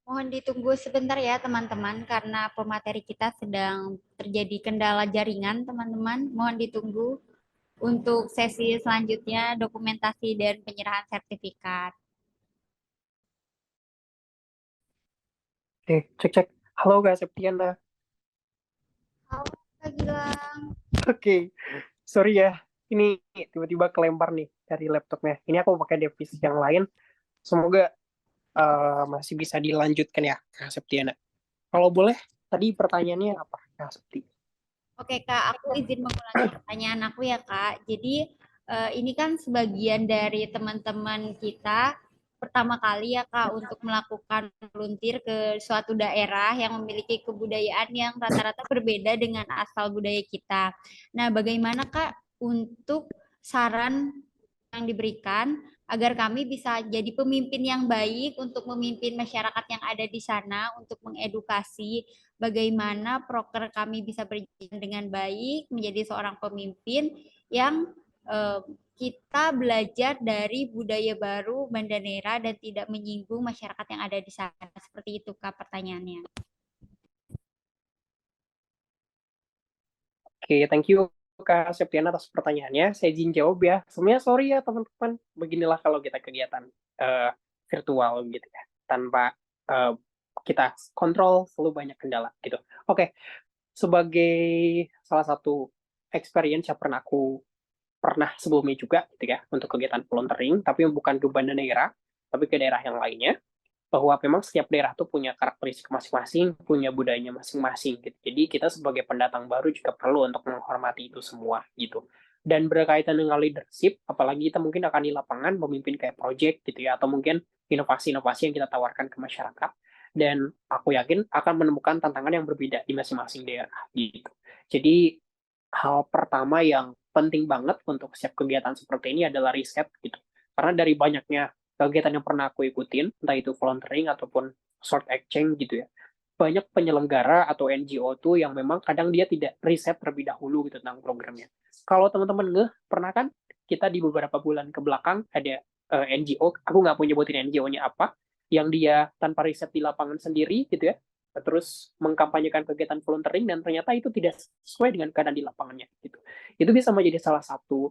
Mohon ditunggu sebentar ya teman-teman karena pemateri kita sedang terjadi kendala jaringan teman-teman. Mohon ditunggu untuk sesi selanjutnya dokumentasi dan penyerahan sertifikat. Oke, cek. Halo Kak Septiana. Halo Kak Gilang. Oke, sorry ya. Ini tiba-tiba kelempar nih dari laptopnya. Ini aku pakai device yang lain. Semoga masih bisa dilanjutkan ya Kak Septiana. Kalau boleh, tadi pertanyaannya apa Kak Septi? Oke Kak, aku izin mengulangi pertanyaan aku ya Kak. Jadi ini kan sebagian dari teman-teman kita pertama kali ya Kak untuk melakukan volunteer ke suatu daerah yang memiliki kebudayaan yang rata-rata berbeda dengan asal budaya kita. Nah, bagaimana Kak untuk saran yang diberikan agar kami bisa jadi pemimpin yang baik untuk memimpin masyarakat yang ada di sana untuk mengedukasi bagaimana proker kami bisa berjalan dengan baik menjadi seorang pemimpin yang kita belajar dari budaya baru Banda Neira dan tidak menyinggung masyarakat yang ada di sana. Seperti itu Kak pertanyaannya. Oke, thank you Kak Septiana atas pertanyaannya. Saya izin jawab ya. Sebenarnya sorry ya teman-teman. Beginilah kalau kita kegiatan virtual gitu ya. Tanpa kita kontrol selalu banyak kendala gitu. Oke, sebagai salah satu experience yang pernah sebelumnya juga gitu ya untuk kegiatan volunteering, tapi bukan ke Banda Neira, tapi ke daerah yang lainnya, bahwa memang setiap daerah tuh punya karakteristik masing-masing, punya budayanya masing-masing gitu. Jadi kita sebagai pendatang baru juga perlu untuk menghormati itu semua gitu. Dan berkaitan dengan leadership, apalagi kita mungkin akan di lapangan memimpin kayak project gitu ya, atau mungkin inovasi-inovasi yang kita tawarkan ke masyarakat. Dan aku yakin akan menemukan tantangan yang berbeda di masing-masing daerah gitu. Jadi hal pertama yang penting banget untuk setiap kegiatan seperti ini adalah riset gitu. Karena dari banyaknya kegiatan yang pernah aku ikutin, entah itu volunteering ataupun short exchange gitu ya, banyak penyelenggara atau NGO tuh yang memang kadang dia tidak riset terlebih dahulu gitu tentang programnya. Kalau teman-teman pernah kan kita di beberapa bulan ke belakang ada NGO, aku nggak mau nyebutin NGO-nya apa, yang dia tanpa riset di lapangan sendiri gitu ya, terus mengkampanyekan kegiatan volunteering dan ternyata itu tidak sesuai dengan keadaan di lapangannya gitu. Itu bisa menjadi salah satu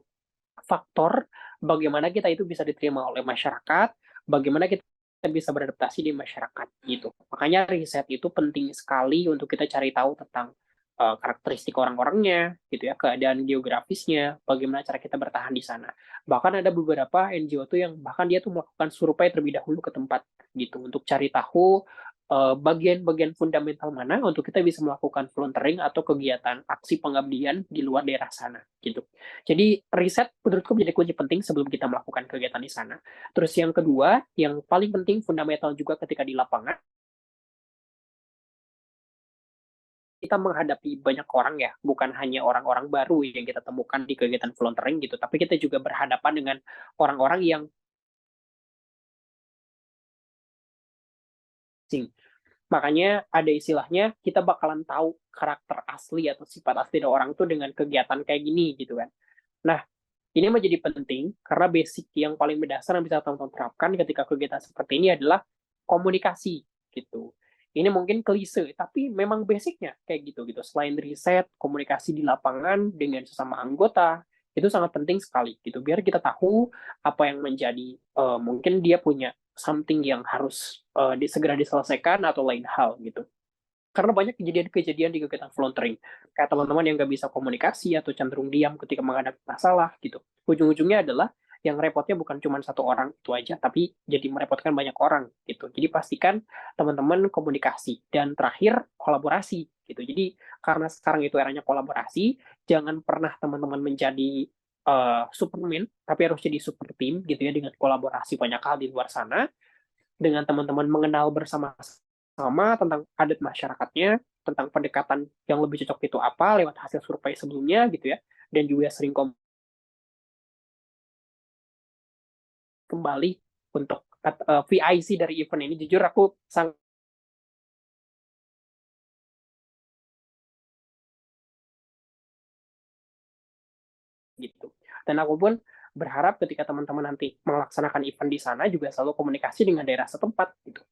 faktor bagaimana kita itu bisa diterima oleh masyarakat, bagaimana kita bisa beradaptasi di masyarakat gitu. Makanya riset itu penting sekali untuk kita cari tahu tentang karakteristik orang-orangnya, gitu ya, keadaan geografisnya, bagaimana cara kita bertahan di sana. Bahkan ada beberapa NGO tuh yang bahkan dia tuh melakukan survei terlebih dahulu ke tempat gitu untuk cari tahu bagian-bagian fundamental mana untuk kita bisa melakukan volunteering atau kegiatan aksi pengabdian di luar daerah sana gitu. Jadi riset menurutku menjadi kunci penting sebelum kita melakukan kegiatan di sana. Terus yang kedua, yang paling penting fundamental juga ketika di lapangan, kita menghadapi banyak orang ya, bukan hanya orang-orang baru yang kita temukan di kegiatan volunteering gitu, tapi kita juga berhadapan dengan orang-orang yang asing. Makanya ada istilahnya kita bakalan tahu karakter asli atau sifat asli dari orang tuh dengan kegiatan kayak gini gitu kan. Nah, ini menjadi penting karena basic yang paling mendasar yang bisa teman-teman terapkan ketika kegiatan seperti ini adalah komunikasi gitu. Ini mungkin klise, tapi memang basicnya kayak gitu gitu. Selain riset, komunikasi di lapangan dengan sesama anggota itu sangat penting sekali gitu. Biar kita tahu apa yang menjadi mungkin dia punya something yang harus segera diselesaikan atau lain hal gitu. Karena banyak kejadian-kejadian di kegiatan volunteering. Kayak teman-teman yang nggak bisa komunikasi atau cenderung diam ketika menghadapi masalah gitu. Ujung-ujungnya adalah yang repotnya bukan cuma satu orang itu aja, tapi jadi merepotkan banyak orang gitu. Jadi pastikan teman-teman komunikasi. Dan terakhir, kolaborasi gitu. Jadi karena sekarang itu eranya kolaborasi, jangan pernah teman-teman menjadi Superman, tapi harus jadi super team gitu ya, dengan kolaborasi banyak hal di luar sana, dengan teman-teman mengenal bersama-sama tentang adat masyarakatnya, tentang pendekatan yang lebih cocok itu apa lewat hasil survei sebelumnya gitu ya, dan juga sering kembali untuk VIC dari event ini. Jujur aku sangat gitu. Dan aku pun berharap ketika teman-teman nanti melaksanakan event di sana juga selalu komunikasi dengan daerah setempat gitu.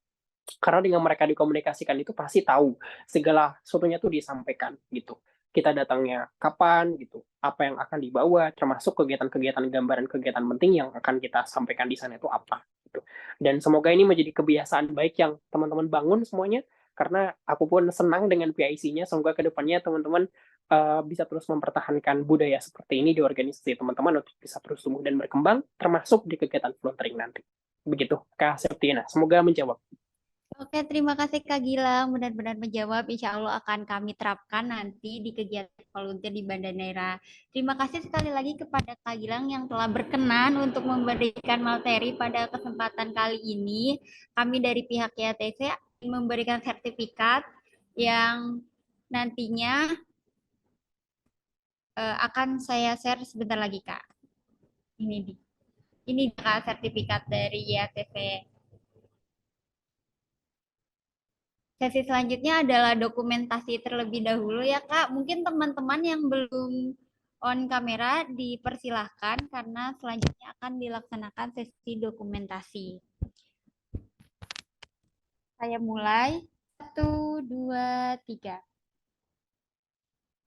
Karena dengan mereka dikomunikasikan itu pasti tahu segala sesuatunya tuh disampaikan gitu. Kita datangnya kapan gitu, apa yang akan dibawa, termasuk kegiatan-kegiatan gambaran kegiatan penting yang akan kita sampaikan di sana itu apa gitu. Dan semoga ini menjadi kebiasaan baik yang teman-teman bangun semuanya, karena aku pun senang dengan PIC-nya. Semoga kedepannya teman-teman bisa terus mempertahankan budaya seperti ini di organisasi teman-teman untuk bisa terus tumbuh dan berkembang, termasuk di kegiatan volunteering nanti. Begitu, Kak Septiana. Semoga menjawab. Oke, terima kasih Kak Gilang. Benar-benar menjawab. Insya Allah akan kami terapkan nanti di kegiatan volunteer di Banda Neira. Terima kasih sekali lagi kepada Kak Gilang yang telah berkenan untuk memberikan materi pada kesempatan kali ini. Kami dari pihak YTC memberikan sertifikat yang nantinya akan saya share sebentar lagi Kak. Ini Kak sertifikat dari YTC. Sesi selanjutnya adalah dokumentasi terlebih dahulu ya Kak. Mungkin teman-teman yang belum on kamera dipersilahkan karena selanjutnya akan dilaksanakan sesi dokumentasi. Saya mulai. 1, 2, 3.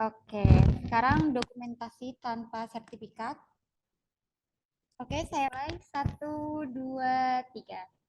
Oke, sekarang dokumentasi tanpa sertifikat. Oke, saya mulai. 1, 2, 3.